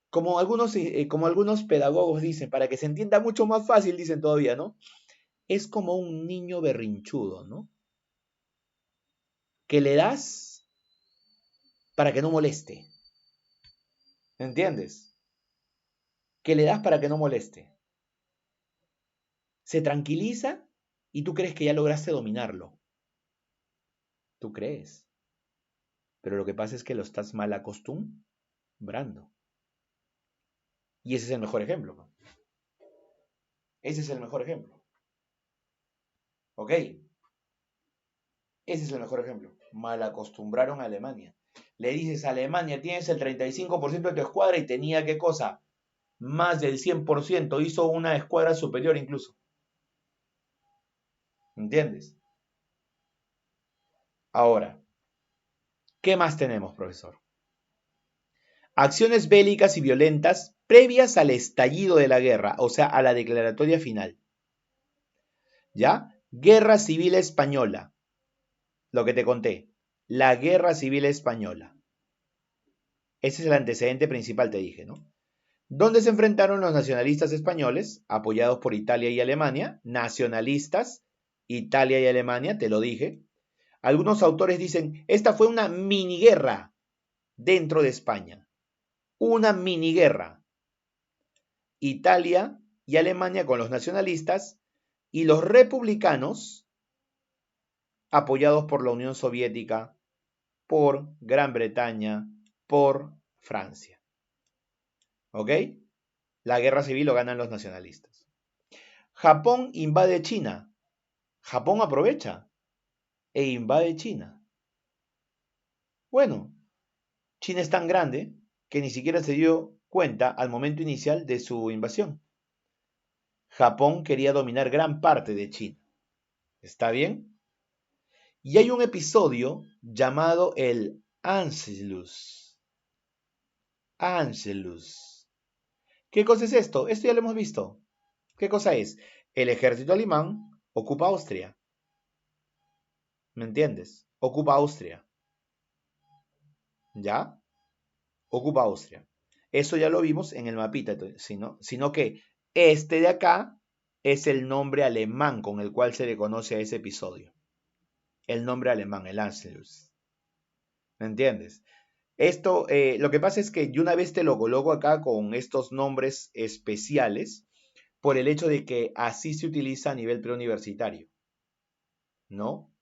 Como algunos pedagogos dicen, para que se entienda mucho más fácil, dicen todavía, ¿no? Es como un niño berrinchudo, ¿no? Que le das para que no moleste. ¿Entiendes? Que le das para que no moleste. Se tranquiliza y tú crees que ya lograste dominarlo. Tú crees. Pero lo que pasa es que lo estás mal acostumbrando. Y ese es el mejor ejemplo, ¿no? Ese es el mejor ejemplo. ¿Ok? Ese es el mejor ejemplo. Mal acostumbraron a Alemania. Le dices a Alemania, tienes el 35% de tu escuadra y tenía, ¿qué cosa? Más del 100%. Hizo una escuadra superior incluso. ¿Entiendes? Ahora, ¿qué más tenemos, profesor? Acciones bélicas y violentas previas al estallido de la guerra, o sea, a la declaratoria final. ¿Ya? Guerra Civil Española. Lo que te conté. La Guerra Civil Española. Ese es el antecedente principal, te dije, ¿no? Donde se enfrentaron los nacionalistas españoles, apoyados por Italia y Alemania, nacionalistas, Italia y Alemania, te lo dije. Algunos autores dicen, esta fue una mini guerra dentro de España. Una mini guerra. Italia y Alemania con los nacionalistas y los republicanos, apoyados por la Unión Soviética, por Gran Bretaña, por Francia. ¿Ok? La guerra civil lo ganan los nacionalistas. Japón invade China. Japón aprovecha e invade China. Bueno, China es tan grande que ni siquiera se dio cuenta al momento inicial de su invasión. Japón quería dominar gran parte de China. ¿Está bien? Y hay un episodio llamado el Anschluss. Anschluss. ¿Qué cosa es esto? Esto ya lo hemos visto. ¿Qué cosa es? El ejército alemán ocupa Austria. ¿Me entiendes? Ocupa Austria. ¿Ya? Ocupa Austria. Eso ya lo vimos en el mapita, sino que este de acá es el nombre alemán con el cual se le conoce a ese episodio. El nombre alemán, el Anschluss. ¿Me entiendes? Esto, lo que pasa es que yo una vez te lo coloco acá con estos nombres especiales por el hecho de que así se utiliza a nivel preuniversitario, ¿no?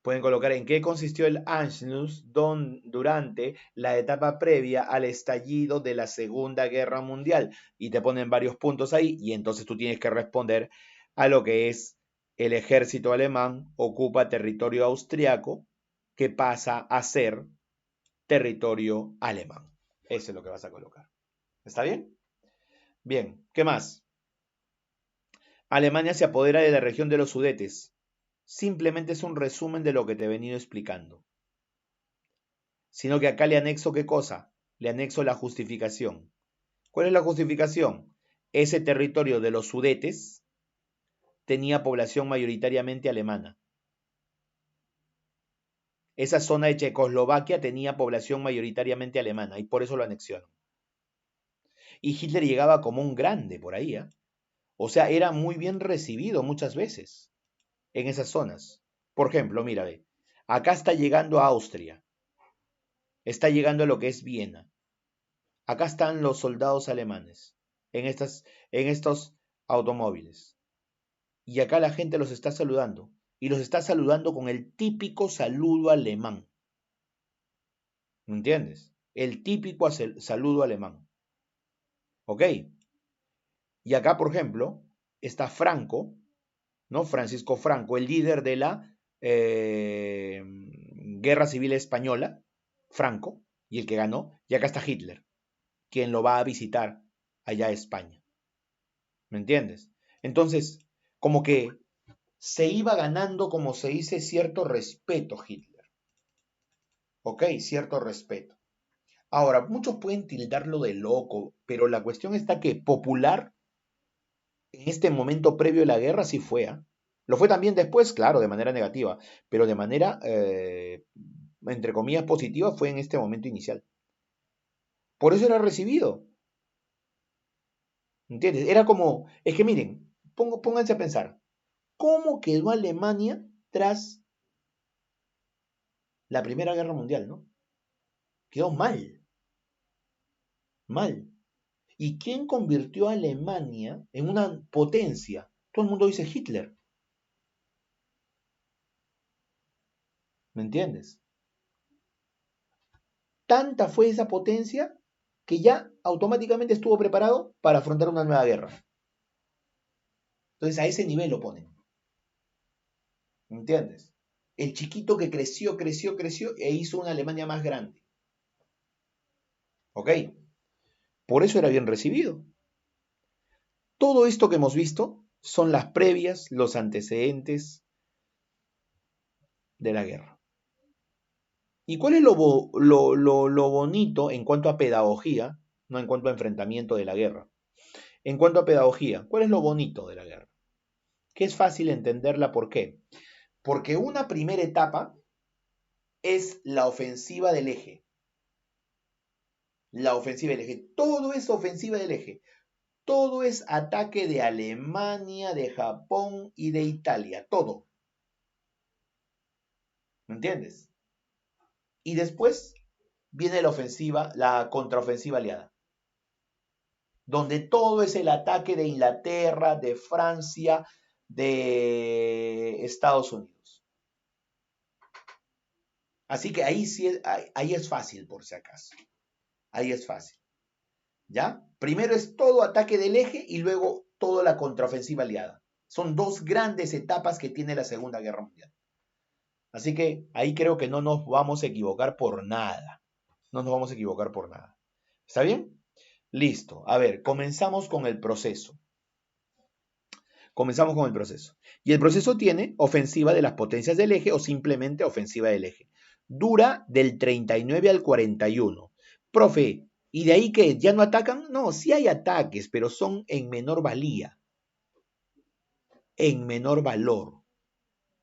Pueden colocar en qué consistió el Anschluss durante la etapa previa al estallido de la Segunda Guerra Mundial y te ponen varios puntos ahí y entonces tú tienes que responder a lo que es el ejército alemán ocupa territorio austriaco que pasa a ser territorio alemán. Eso es lo que vas a colocar. ¿Está bien? Bien, ¿qué más? Alemania se apodera de la región de los Sudetes. Simplemente es un resumen de lo que te he venido explicando. Sino que acá le anexo ¿qué cosa? Le anexo la justificación. ¿Cuál es la justificación? Ese territorio de los Sudetes tenía población mayoritariamente alemana. Esa zona de Checoslovaquia tenía población mayoritariamente alemana y por eso lo anexionan. Y Hitler llegaba como un grande por ahí, ¿eh? O sea, era muy bien recibido muchas veces en esas zonas. Por ejemplo, mira, ve, acá está llegando a Austria, está llegando a lo que es Viena. Acá están los soldados alemanes en estos automóviles. Y acá la gente los está saludando. Y los está saludando con el típico saludo alemán. ¿Me entiendes? El típico saludo alemán. ¿Ok? Y acá, por ejemplo, está Franco, ¿no? Francisco Franco, el líder de la Guerra Civil Española, Franco, y el que ganó. Y acá está Hitler, quien lo va a visitar allá a España. ¿Me entiendes? Entonces, como que se iba ganando, como se dice, cierto respeto Hitler. ¿Ok? Cierto respeto. Ahora, muchos pueden tildarlo de loco, pero la cuestión está que popular en este momento previo a la guerra sí fue. ¿Ah? Lo fue también después, claro, de manera negativa, pero de manera, entre comillas, positiva fue en este momento inicial. Por eso era recibido. ¿Entiendes? Era como, es que miren, pónganse a pensar, ¿cómo quedó Alemania tras la Primera Guerra Mundial, ¿no? Quedó mal, mal. ¿Y quién convirtió a Alemania en una potencia? Todo el mundo dice Hitler, ¿me entiendes? Tanta fue esa potencia que ya automáticamente estuvo preparado para afrontar una nueva guerra. Entonces a ese nivel lo ponen, ¿me entiendes? El chiquito que creció, creció, creció e hizo una Alemania más grande. ¿Ok? Por eso era bien recibido. Todo esto que hemos visto son las previas, los antecedentes de la guerra. ¿Y cuál es lo bonito en cuanto a pedagogía, no en cuanto a enfrentamiento de la guerra? En cuanto a pedagogía, ¿cuál es lo bonito de la guerra? Que es fácil entenderla, ¿por qué? Porque una primera etapa es la ofensiva del eje. La ofensiva del eje. Todo es ofensiva del eje. Todo es ataque de Alemania, de Japón y de Italia. Todo. ¿Me entiendes? Y después viene la ofensiva, la contraofensiva aliada, donde todo es el ataque de Inglaterra, de Francia, de Estados Unidos. Así que ahí sí, ahí es fácil, por si acaso. Ahí es fácil. ¿Ya? Primero es todo ataque del eje y luego toda la contraofensiva aliada. Son dos grandes etapas que tiene la Segunda Guerra Mundial. Así que ahí creo que no nos vamos a equivocar por nada. No nos vamos a equivocar por nada. ¿Está bien? Listo. A ver, comenzamos con el proceso. Comenzamos con el proceso. Y el proceso tiene ofensiva de las potencias del eje o simplemente ofensiva del eje. Dura del 39 al 41. Profe, ¿y de ahí que ya no atacan? No, sí hay ataques, pero son en menor valía, en menor valor.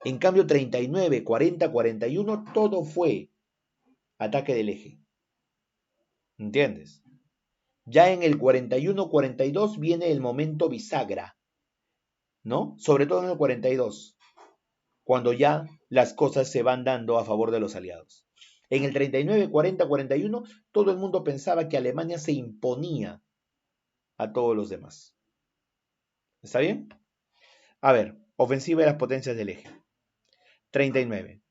En cambio, 39, 40, 41, todo fue ataque del eje. ¿Entiendes? Ya en el 41, 42 viene el momento bisagra, ¿no? Sobre todo en el 42, cuando ya las cosas se van dando a favor de los aliados. En el 39, 40, 41, todo el mundo pensaba que Alemania se imponía a todos los demás. ¿Está bien? A ver, ofensiva de las potencias del eje. 39.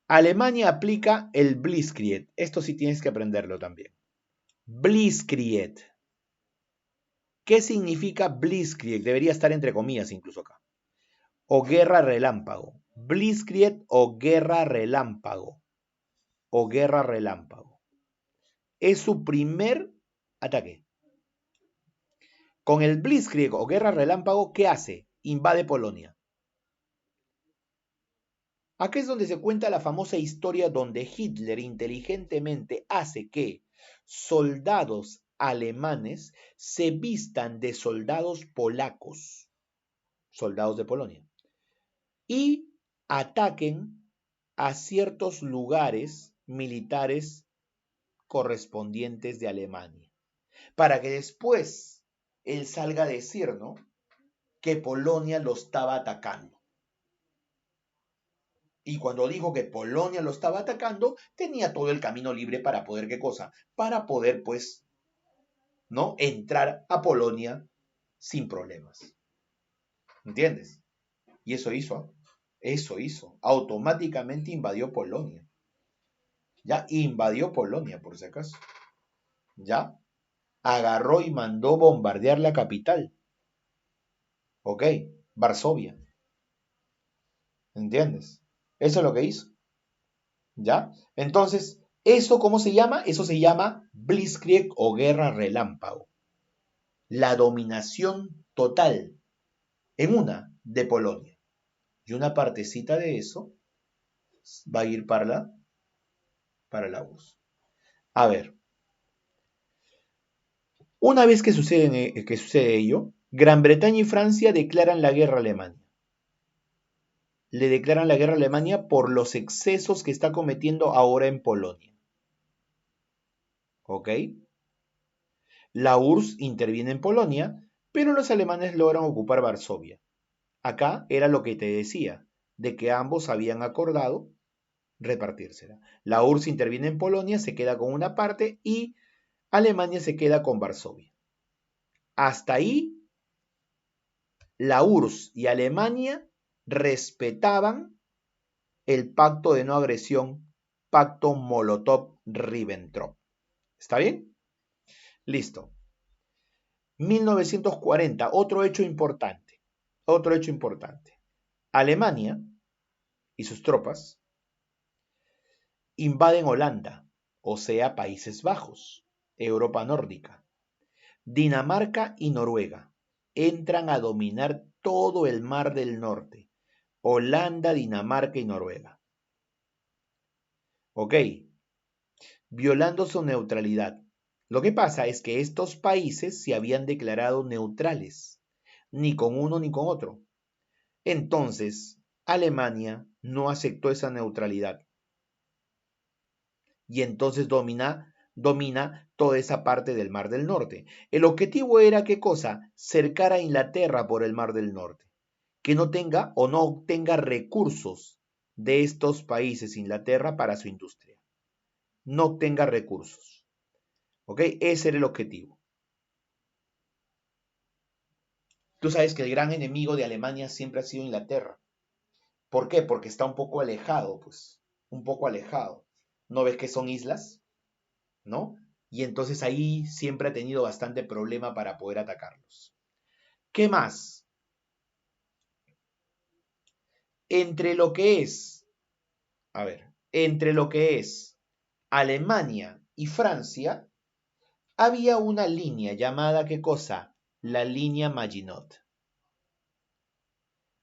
Alemania aplica el Blitzkrieg. Esto sí tienes que aprenderlo también. Blitzkrieg. ¿Qué significa Blitzkrieg? Debería estar entre comillas incluso acá. O guerra relámpago. Blitzkrieg o guerra relámpago. O guerra relámpago. Es su primer ataque. Con el Blitzkrieg o guerra relámpago, ¿qué hace? Invade Polonia. Aquí es donde se cuenta la famosa historia donde Hitler inteligentemente hace que soldados alemanes se vistan de soldados polacos, soldados de Polonia, y ataquen a ciertos lugares militares correspondientes de Alemania, para que después él salga a decir, ¿no?, que Polonia lo estaba atacando. Y cuando dijo que Polonia lo estaba atacando, tenía todo el camino libre para poder, ¿qué cosa? Para poder, pues, ¿no?, entrar a Polonia sin problemas. ¿Entiendes? Y eso hizo. Eso hizo. Automáticamente invadió Polonia. Ya invadió Polonia, por si acaso. Ya agarró y mandó bombardear la capital. ¿Ok? Varsovia. ¿Entiendes? Eso es lo que hizo. ¿Ya? Entonces, ¿eso cómo se llama? Eso se llama Blitzkrieg o guerra relámpago. la dominación total en una de Polonia. Y una partecita de eso va a ir para la URSS. A ver, una vez que sucede ello, Gran Bretaña y Francia declaran la guerra a Alemania. Le declaran la guerra a Alemania por los excesos que está cometiendo ahora en Polonia. ¿Ok? La URSS interviene en Polonia, pero los alemanes logran ocupar Varsovia. Acá era lo que te decía, de que ambos habían acordado repartírsela. La URSS interviene en Polonia, se queda con una parte y Alemania se queda con Varsovia. Hasta ahí, la URSS y Alemania respetaban el pacto de no agresión, pacto Molotov-Ribbentrop. ¿Está bien? Listo. 1940, otro hecho importante. Otro hecho importante. Alemania y sus tropas invaden Holanda, o sea, Países Bajos, Europa nórdica. Dinamarca y Noruega entran a dominar todo el Mar del Norte. Holanda, Dinamarca y Noruega. ¿Ok? Violando su neutralidad. Lo que pasa es que estos países se habían declarado neutrales, ni con uno ni con otro. Entonces, Alemania no aceptó esa neutralidad y entonces domina toda esa parte del Mar del Norte. El objetivo era, ¿qué cosa? Cercar a Inglaterra por el Mar del Norte, que no tenga o no obtenga recursos de estos países Inglaterra para su industria. No obtenga recursos. ¿Ok? Ese era el objetivo. Tú sabes que el gran enemigo de Alemania siempre ha sido Inglaterra. ¿Por qué? Porque está un poco alejado, pues. Un poco alejado. ¿No ves que son islas? ¿No? Y entonces ahí siempre ha tenido bastante problema para poder atacarlos. ¿Qué más? Entre lo que es, a ver, entre lo que es Alemania y Francia, había una línea llamada, ¿qué cosa? La línea Maginot.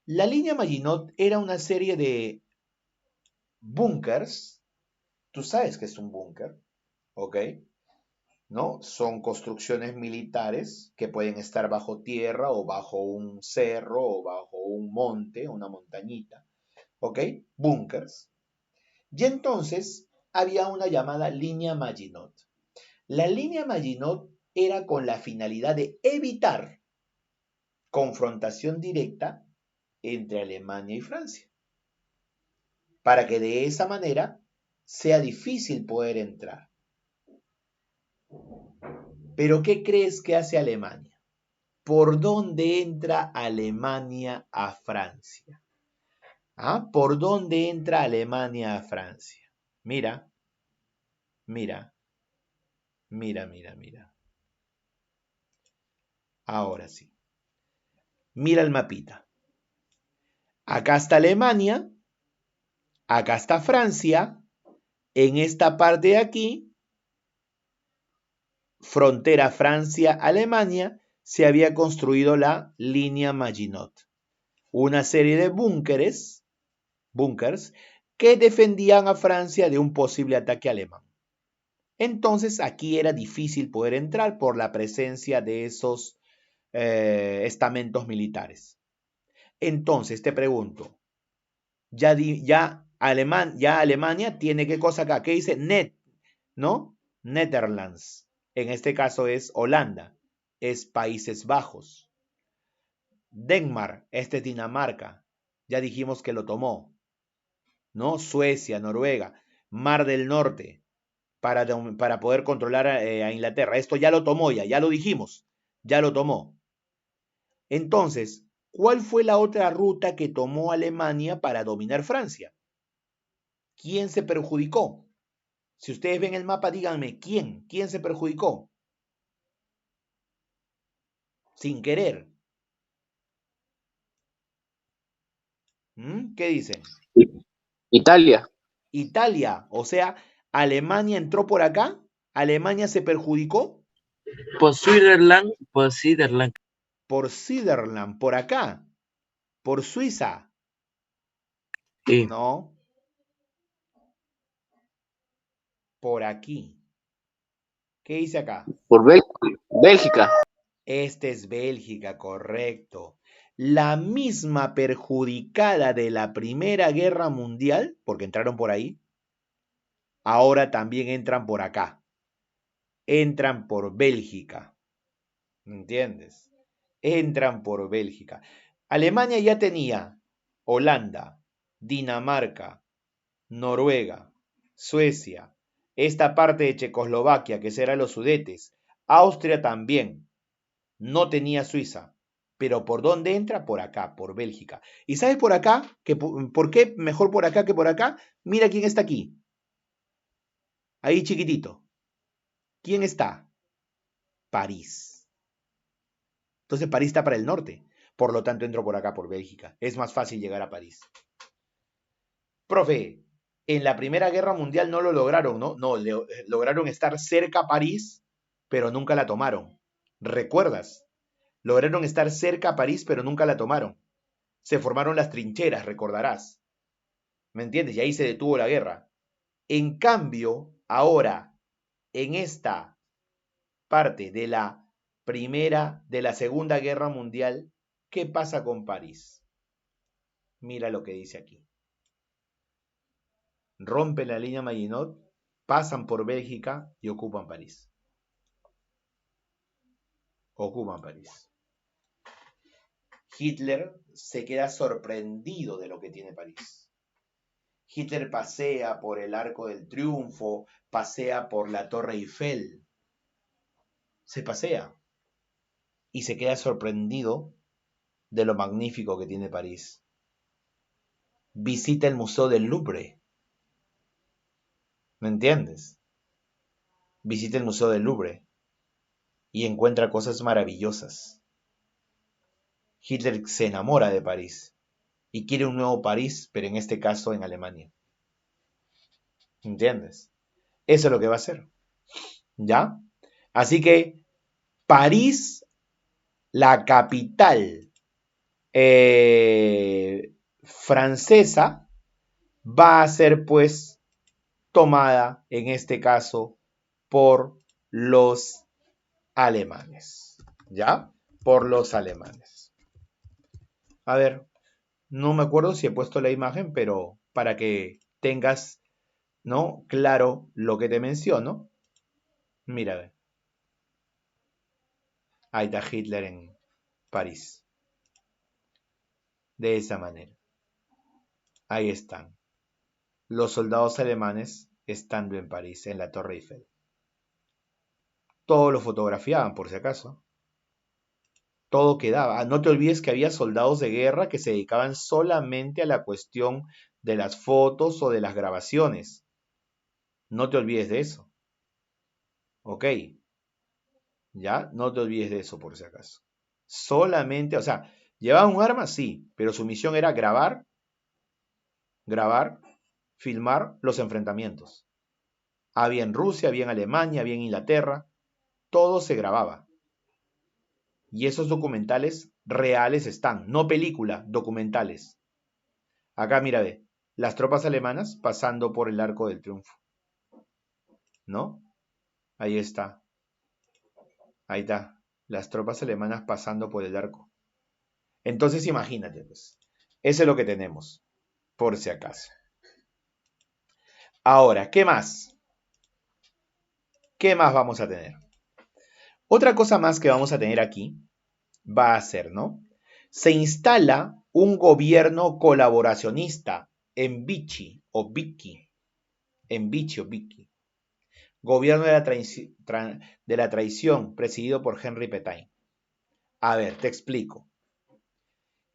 La línea Maginot era una serie de búnkers. Tú sabes que es un búnker, ¿ok? ¿No? Son construcciones militares que pueden estar bajo tierra o bajo un cerro o bajo un monte, una montañita, ¿ok? Búnkers. Y entonces había una llamada línea Maginot. La línea Maginot era con la finalidad de evitar confrontación directa entre Alemania y Francia, para que de esa manera sea difícil poder entrar. Pero ¿qué crees que hace Alemania? ¿Por dónde entra Alemania a Francia? ¿Ah? ¿Por dónde entra Alemania a Francia? Mira, mira, mira. Ahora sí. Mira el mapita. Acá está Alemania, acá está Francia, en esta parte de aquí, frontera Francia-Alemania, se había construido la línea Maginot, una serie de búnkers que defendían a Francia de un posible ataque alemán. Entonces aquí era difícil poder entrar por la presencia de esos estamentos militares. Entonces te pregunto, ya Alemania tiene qué cosa acá, ¿qué dice? ¿No? Netherlands. En este caso es Holanda, es Países Bajos. Denmark, este es Dinamarca. Ya dijimos que lo tomó. ¿No? Suecia, Noruega, Mar del Norte, para poder controlar a Inglaterra. Esto ya lo tomó, ya lo dijimos, ya lo tomó. Entonces, ¿cuál fue la otra ruta que tomó Alemania para dominar Francia? ¿Quién se perjudicó? Si ustedes ven el mapa, díganme, ¿quién se perjudicó? Sin querer. ¿Qué dicen? Italia. Italia, o sea, Alemania entró por acá, Alemania se perjudicó. Por Switzerland, por Switzerland. Por Sutherland, por acá, por Suiza. Sí. No, por aquí. ¿Qué dice acá? Por Bélgica. Este es Bélgica, correcto. La misma perjudicada de la Primera Guerra Mundial, porque entraron por ahí, ahora también entran por acá. Entran por Bélgica. ¿Entiendes? Entran por Bélgica. Alemania ya tenía Holanda, Dinamarca, Noruega, Suecia, esta parte de Checoslovaquia, que serán los Sudetes, Austria también. No tenía Suiza. Pero ¿por dónde entra? Por acá, por Bélgica. ¿Y sabes por acá? ¿Por qué mejor por acá que por acá? Mira quién está aquí. Ahí chiquitito. ¿Quién está? París. Entonces París está para el norte. Por lo tanto, entro por acá, por Bélgica. Es más fácil llegar a París. Profe, en la Primera Guerra Mundial no lo lograron, ¿no? No, lograron estar cerca a París, pero nunca la tomaron. ¿Recuerdas? Lograron estar cerca a París, pero nunca la tomaron. Se formaron las trincheras, recordarás. ¿Me entiendes? Y ahí se detuvo la guerra. En cambio, ahora, en esta parte de la Segunda Guerra Mundial, ¿qué pasa con París? Mira lo que dice aquí. Rompen la línea Maginot, pasan por Bélgica y ocupan París. Ocupan París. Hitler se queda sorprendido de lo que tiene París. Hitler pasea por el Arco del Triunfo, pasea por la Torre Eiffel. Se pasea y se queda sorprendido de lo magnífico que tiene París. Visita el Museo del Louvre. ¿Me entiendes? Visita el Museo del Louvre y encuentra cosas maravillosas. Hitler se enamora de París y quiere un nuevo París, pero en este caso en Alemania. ¿Entiendes? Eso es lo que va a hacer. ¿Ya? Así que París, la capital francesa, va a ser pues tomada en este caso por los alemanes. ¿Ya? Por los alemanes. A ver, no me acuerdo si he puesto la imagen, pero para que tengas, ¿no? Claro lo que te menciono. Mira, ahí está Hitler en París. De esa manera. Ahí están. Los soldados alemanes estando en París, en la Torre Eiffel. Todo lo fotografiaban, por si acaso. Todo quedaba. No te olvides que había soldados de guerra que se dedicaban solamente a la cuestión de las fotos o de las grabaciones. No te olvides de eso. ¿Ok? ¿Ya? No te olvides de eso, por si acaso. Solamente, o sea, llevaban un arma, sí, pero su misión era grabar, filmar los enfrentamientos. Había en Rusia, había en Alemania, había en Inglaterra, todo se grababa. Y esos documentales reales están, no película, documentales. Acá mira, ve, las tropas alemanas pasando por el Arco del Triunfo. ¿No? Ahí está. Ahí está. Las tropas alemanas pasando por el arco. Entonces imagínate, pues. Eso es lo que tenemos, por si acaso. Ahora, ¿qué más? ¿Qué más vamos a tener? Otra cosa más que vamos a tener aquí va a ser, ¿no? Se instala un gobierno colaboracionista en Vichy o Vicky. En Vichy o Vicky. Gobierno de la traición presidido por Henri Pétain. A ver, te explico.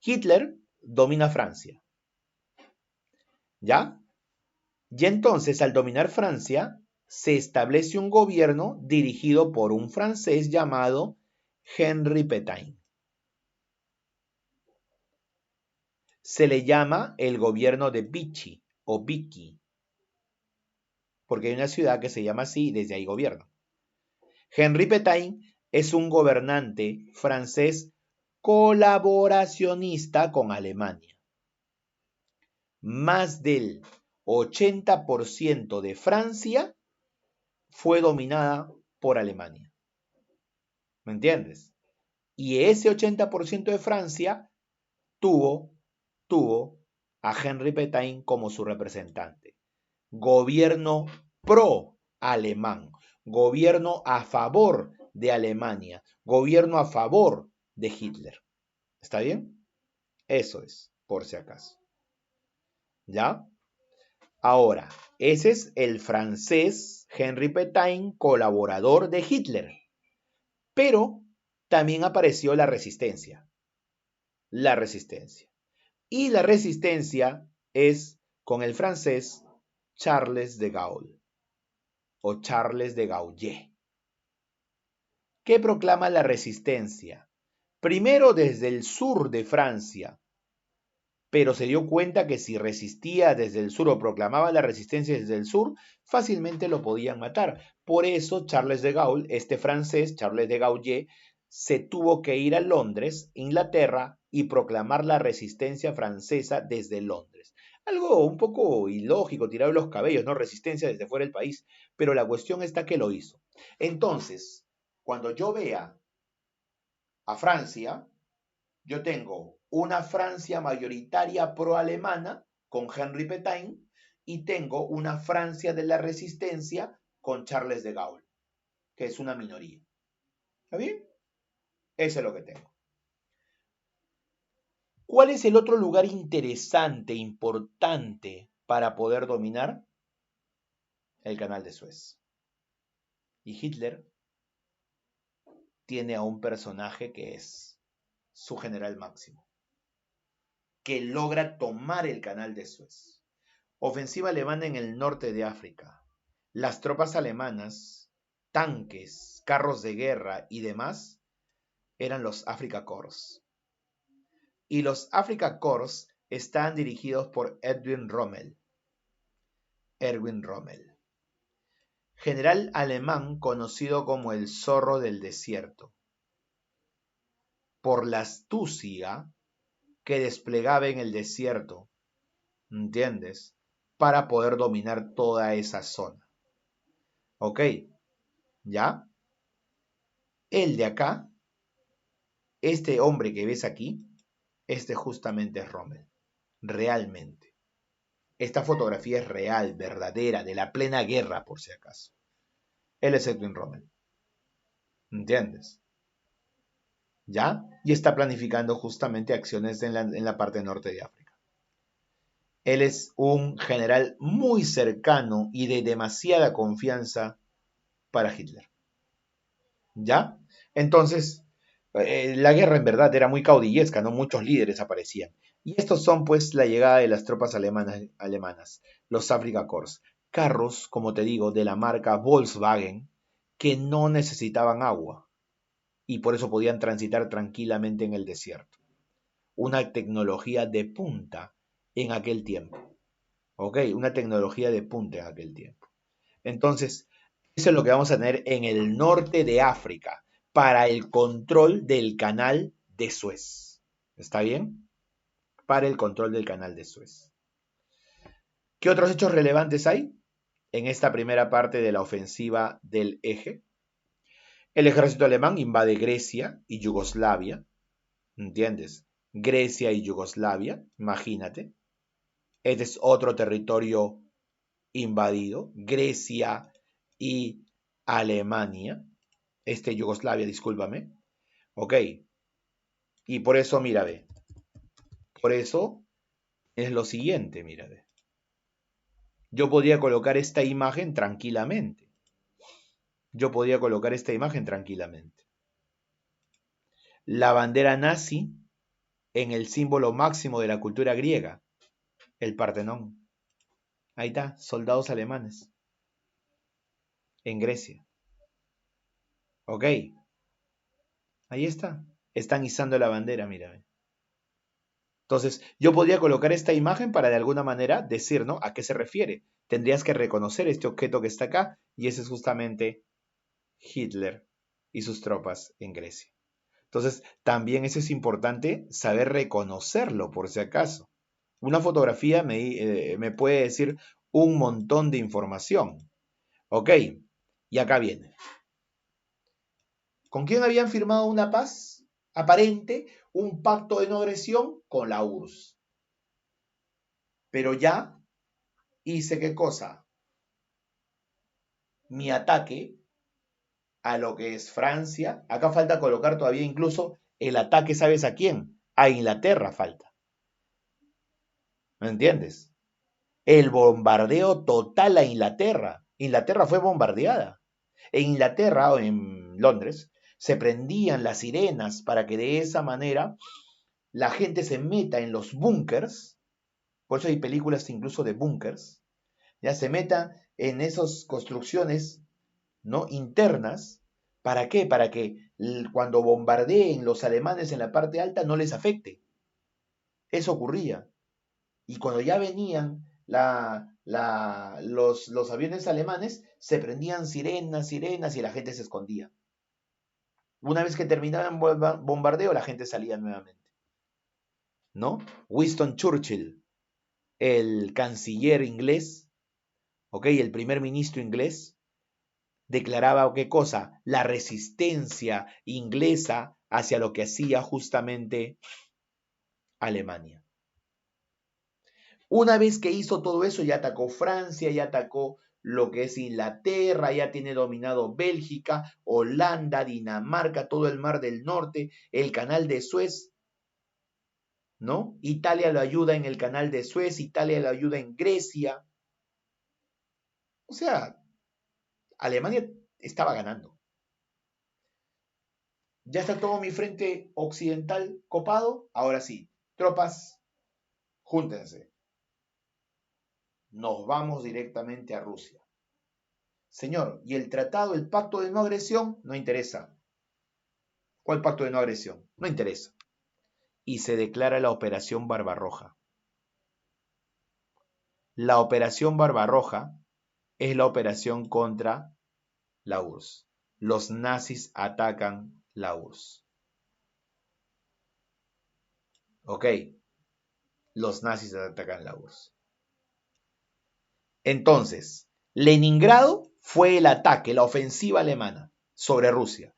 Hitler domina Francia. ¿Ya? Y entonces, al dominar Francia, se establece un gobierno dirigido por un francés llamado Henri Pétain. Se le llama el gobierno de Vichy o Vicky, porque hay una ciudad que se llama así y desde ahí gobierna. Henri Pétain es un gobernante francés colaboracionista con Alemania. Más del 80% de Francia fue dominada por Alemania. ¿Me entiendes? Y ese 80% de Francia tuvo a Henri Pétain como su representante. Gobierno pro-alemán, gobierno a favor de Alemania, gobierno a favor de Hitler. ¿Está bien? Eso es, por si acaso. ¿Ya? Ahora, ese es el francés Henri Pétain, colaborador de Hitler. Pero también apareció la resistencia. La resistencia. Y la resistencia es con el francés Charles de Gaulle o Charles de Gaulle. ¿Qué proclama la resistencia? Primero desde el sur de Francia, pero se dio cuenta que si resistía desde el sur o proclamaba la resistencia desde el sur, fácilmente lo podían matar. Por eso Charles de Gaulle, este francés, Charles de Gaulle, se tuvo que ir a Londres, Inglaterra, y proclamar la resistencia francesa desde Londres. Algo un poco ilógico, tirado los cabellos, ¿no? Resistencia desde fuera del país, pero la cuestión está que lo hizo. Entonces, cuando yo vea a Francia, yo tengo una Francia mayoritaria pro-alemana con Henri Pétain y tengo una Francia de la resistencia con Charles de Gaulle, que es una minoría. ¿Está bien? Eso es lo que tengo. ¿Cuál es el otro lugar interesante, importante para poder dominar? El Canal de Suez. Y Hitler tiene a un personaje que es su general máximo, que logra tomar el Canal de Suez. Ofensiva alemana en el norte de África. Las tropas alemanas, tanques, carros de guerra y demás eran los Afrika Korps. Y los Afrika Korps están dirigidos por Erwin Rommel. General alemán conocido como el zorro del desierto, por la astucia que desplegaba en el desierto, ¿entiendes? Para poder dominar toda esa zona. ¿Ok? ¿Ya? El de acá, este hombre que ves aquí, este justamente es Rommel. Realmente. Esta fotografía es real, verdadera, de la plena guerra, por si acaso. Él es Erwin Rommel. ¿Entiendes? ¿Ya? Y está planificando justamente acciones en la parte norte de África. Él es un general muy cercano y de demasiada confianza para Hitler. ¿Ya? Entonces, la guerra en verdad era muy caudillesca, ¿no? Muchos líderes aparecían. Y estos son pues la llegada de las tropas alemanas, los Afrika Korps. Carros, como te digo, de la marca Volkswagen, que no necesitaban agua y por eso podían transitar tranquilamente en el desierto. Una tecnología de punta en aquel tiempo. ¿Ok? Una tecnología de punta en aquel tiempo. Entonces, eso es lo que vamos a tener en el norte de África para el control del canal de Suez. ¿Está bien? Para el control del canal de Suez. ¿Qué otros hechos relevantes hay en esta primera parte de la ofensiva del eje? El ejército alemán invade Grecia y Yugoslavia. ¿Entiendes? Grecia y Yugoslavia, imagínate. Este es otro territorio invadido. Grecia y Alemania. Yugoslavia, discúlpame. Ok. Y por eso, mira, ve. Por eso es lo siguiente, mira, ve. Yo podría colocar esta imagen tranquilamente. La bandera nazi en el símbolo máximo de la cultura griega, el Partenón. Ahí está, soldados alemanes. En Grecia. Ok. Ahí está. Están izando la bandera, mira. Entonces, yo podría colocar esta imagen para de alguna manera decir, ¿no? ¿A qué se refiere? Tendrías que reconocer este objeto que está acá y ese es justamente Hitler y sus tropas en Grecia. Entonces, también eso es importante saber reconocerlo, por si acaso. Una fotografía me puede decir un montón de información. Ok, y acá viene. ¿Con quién habían firmado una paz aparente, un pacto de no agresión? Con la URSS. Pero ya hice qué cosa? Mi ataque a lo que es Francia. Acá falta colocar todavía incluso el ataque, ¿sabes a quién? A Inglaterra falta. ¿Me entiendes? El bombardeo total a Inglaterra. Inglaterra fue bombardeada. En Inglaterra o en Londres se prendían las sirenas para que de esa manera la gente se meta en los búnkers. Por eso hay películas incluso de búnkers. Ya se meta en esas construcciones, ¿no?, internas. ¿Para qué? Para que cuando bombardeen los alemanes en la parte alta no les afecte. Eso ocurría. Y cuando ya venían los aviones alemanes, se prendían sirenas, sirenas y la gente se escondía. Una vez que terminaba el bombardeo, la gente salía nuevamente. ¿No? Winston Churchill, el canciller inglés, ¿ok? El primer ministro inglés, declaraba qué cosa, la resistencia inglesa hacia lo que hacía justamente Alemania. Una vez que hizo todo eso, ya atacó Francia, ya atacó lo que es Inglaterra, ya tiene dominado Bélgica, Holanda, Dinamarca, todo el Mar del Norte, el Canal de Suez, ¿no? Italia lo ayuda en el Canal de Suez, Italia lo ayuda en Grecia. O sea, Alemania estaba ganando. Ya está todo mi frente occidental copado. Ahora sí, tropas, júntense. Nos vamos directamente a Rusia. Señor, ¿y el tratado, el pacto de no agresión? No interesa. ¿Cuál pacto de no agresión? No interesa. Y se declara la Operación Barbarroja. La Operación Barbarroja es la operación contra la URSS. Los nazis atacan la URSS. ¿Ok? Los nazis atacan la URSS. Entonces, Leningrado fue el ataque, la ofensiva alemana sobre Rusia,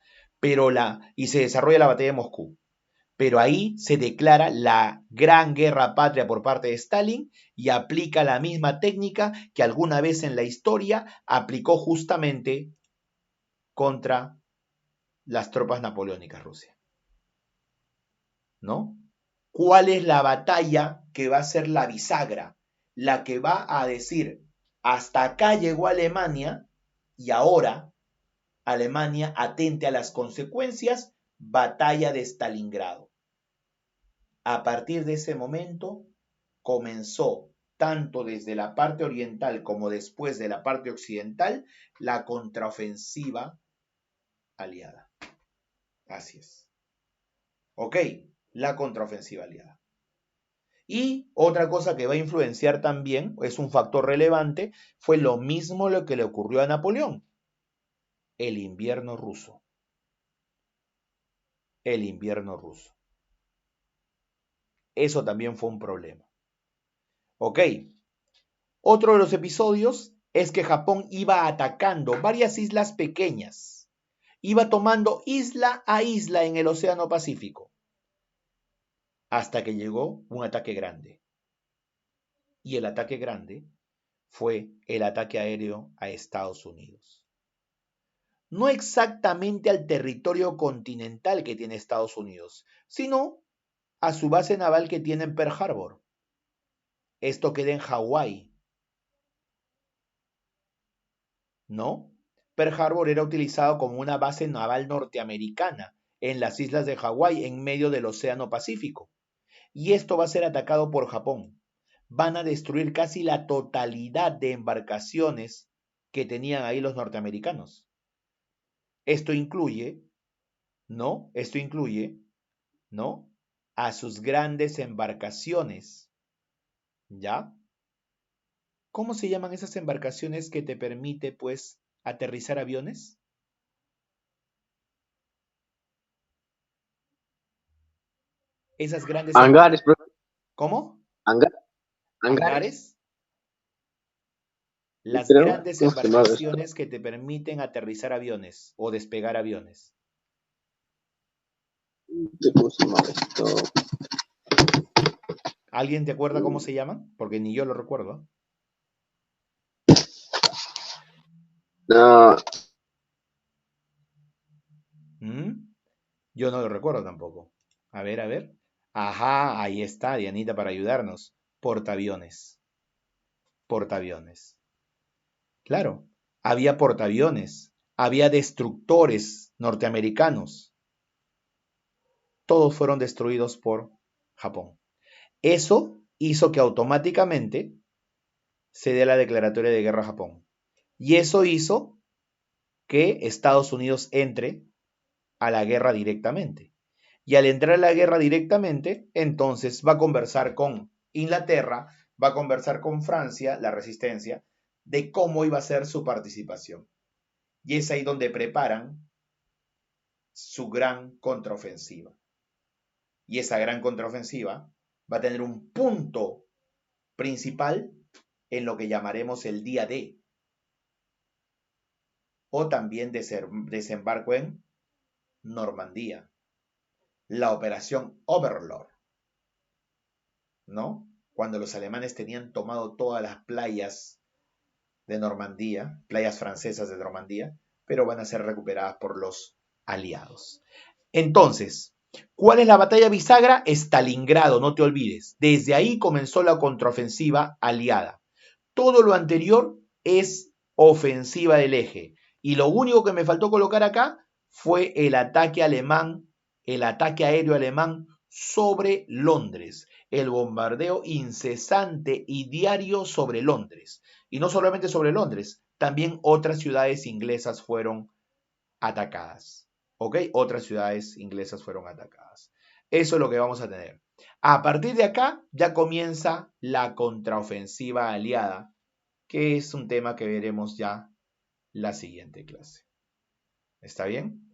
y se desarrolla la batalla de Moscú. Pero ahí se declara la Gran Guerra Patria por parte de Stalin y aplica la misma técnica que alguna vez en la historia aplicó justamente contra las tropas napoleónicas Rusia. ¿No? ¿Cuál es la batalla que va a ser la bisagra? La que va a decir, hasta acá llegó Alemania y ahora Alemania atente a las consecuencias, batalla de Stalingrado. A partir de ese momento comenzó, tanto desde la parte oriental como después de la parte occidental, la contraofensiva aliada. Así es. ¿Ok? La contraofensiva aliada. Y otra cosa que va a influenciar también, es un factor relevante, fue lo mismo lo que le ocurrió a Napoleón. El invierno ruso. El invierno ruso. Eso también fue un problema. ¿Ok? Otro de los episodios es que Japón iba atacando varias islas pequeñas. Iba tomando isla a isla en el Océano Pacífico. Hasta que llegó un ataque grande. Y el ataque grande fue el ataque aéreo a Estados Unidos. No exactamente al territorio continental que tiene Estados Unidos, sino a su base naval que tiene en Pearl Harbor. Esto queda en Hawái, ¿no? Pearl Harbor era utilizado como una base naval norteamericana en las islas de Hawái en medio del Océano Pacífico. Y esto va a ser atacado por Japón. Van a destruir casi la totalidad de embarcaciones que tenían ahí los norteamericanos. Esto incluye, ¿no? Esto incluye, ¿no?, a sus grandes embarcaciones. ¿Ya? ¿Cómo se llaman esas embarcaciones que te permite, pues, aterrizar aviones? Esas grandes... Hangares, profe. ¿Cómo? Hangar- hangares. ¿Hangares? Sí, Las creo. grandes ¿Cómo se llamaba esto? embarcaciones que te permiten aterrizar aviones o despegar aviones. ¿Cómo se llamaba esto? ¿Alguien te acuerda cómo se llaman? Porque ni yo lo recuerdo. No, ¿Mm? Yo no lo recuerdo tampoco. A ver, a ver. Ajá, ahí está, Dianita, para ayudarnos. Portaaviones. Portaaviones. Claro, había portaaviones, había destructores norteamericanos. Todos fueron destruidos por Japón. Eso hizo que automáticamente se dé la declaratoria de guerra a Japón. Y eso hizo que Estados Unidos entre a la guerra directamente. Y al entrar a la guerra directamente, entonces va a conversar con Inglaterra, va a conversar con Francia, la resistencia, de cómo iba a ser su participación. Y es ahí donde preparan su gran contraofensiva. Y esa gran contraofensiva va a tener un punto principal en lo que llamaremos el día D, o también desembarco en Normandía, la operación Overlord, ¿no? Cuando los alemanes tenían tomado todas las playas de Normandía, playas francesas de Normandía, pero van a ser recuperadas por los aliados. Entonces, ¿cuál es la batalla bisagra? Stalingrado, no te olvides. Desde ahí comenzó la contraofensiva aliada. Todo lo anterior es ofensiva del eje. Y lo único que me faltó colocar acá fue el ataque alemán, el ataque aéreo alemán sobre Londres, el bombardeo incesante y diario sobre Londres. Y no solamente sobre Londres, también otras ciudades inglesas fueron atacadas. ¿Ok? Otras ciudades inglesas fueron atacadas. Eso es lo que vamos a tener. A partir de acá ya comienza la contraofensiva aliada, que es un tema que veremos ya la siguiente clase. ¿Está bien?